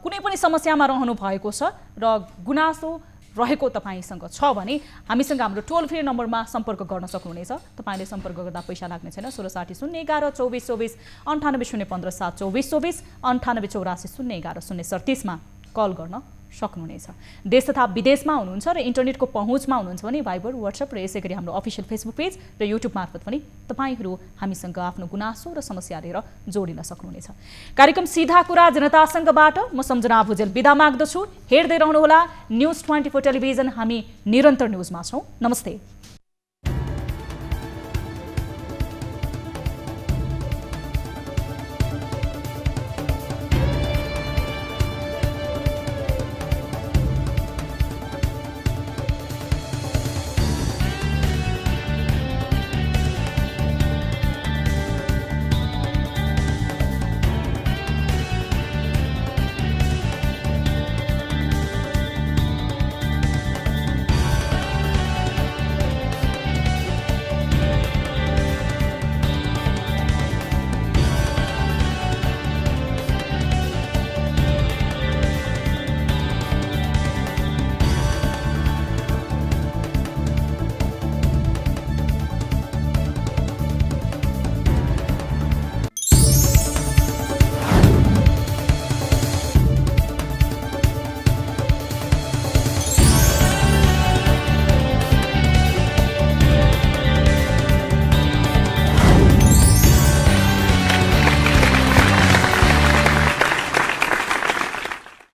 कुनै पनि समस्यामा रहनु भएको छ र गुनासो रहेको तपाईसँग छ भने हामीसँग हाम्रो टोल फ्री नम्बरमा सम्पर्क गर्न सक्नुहुनेछ। तपाईले सम्पर्क गर्दा पैसा लाग्ने छैन। 1660 011 2424 98 015 7 2424 98 84 011 037 मा कल गर्न सक्नुहुनेछ। देश तथा विदेशमा हुनुहुन्छ र इन्टरनेटको पहुँचमा हुनुहुन्छ भने भाइबर, व्हाट्सएप र यसै गरी हाम्रो अफिसियल फेसबुक पेज र युट्युब मार्फत पनि तपाईहरू हामीसँग आफ्नो गुनासो र समस्या लिएर जोडिन सक्नुहुनेछ। कार्यक्रम सीधा कुरा जनतासँगबाट म सम्झना भुजेल बिदा माग्दछु। हेर्दै रहनुहोला न्यूज 24 टेलिभिजन। हामी निरन्तर न्यूजमा छौँ। नमस्ते।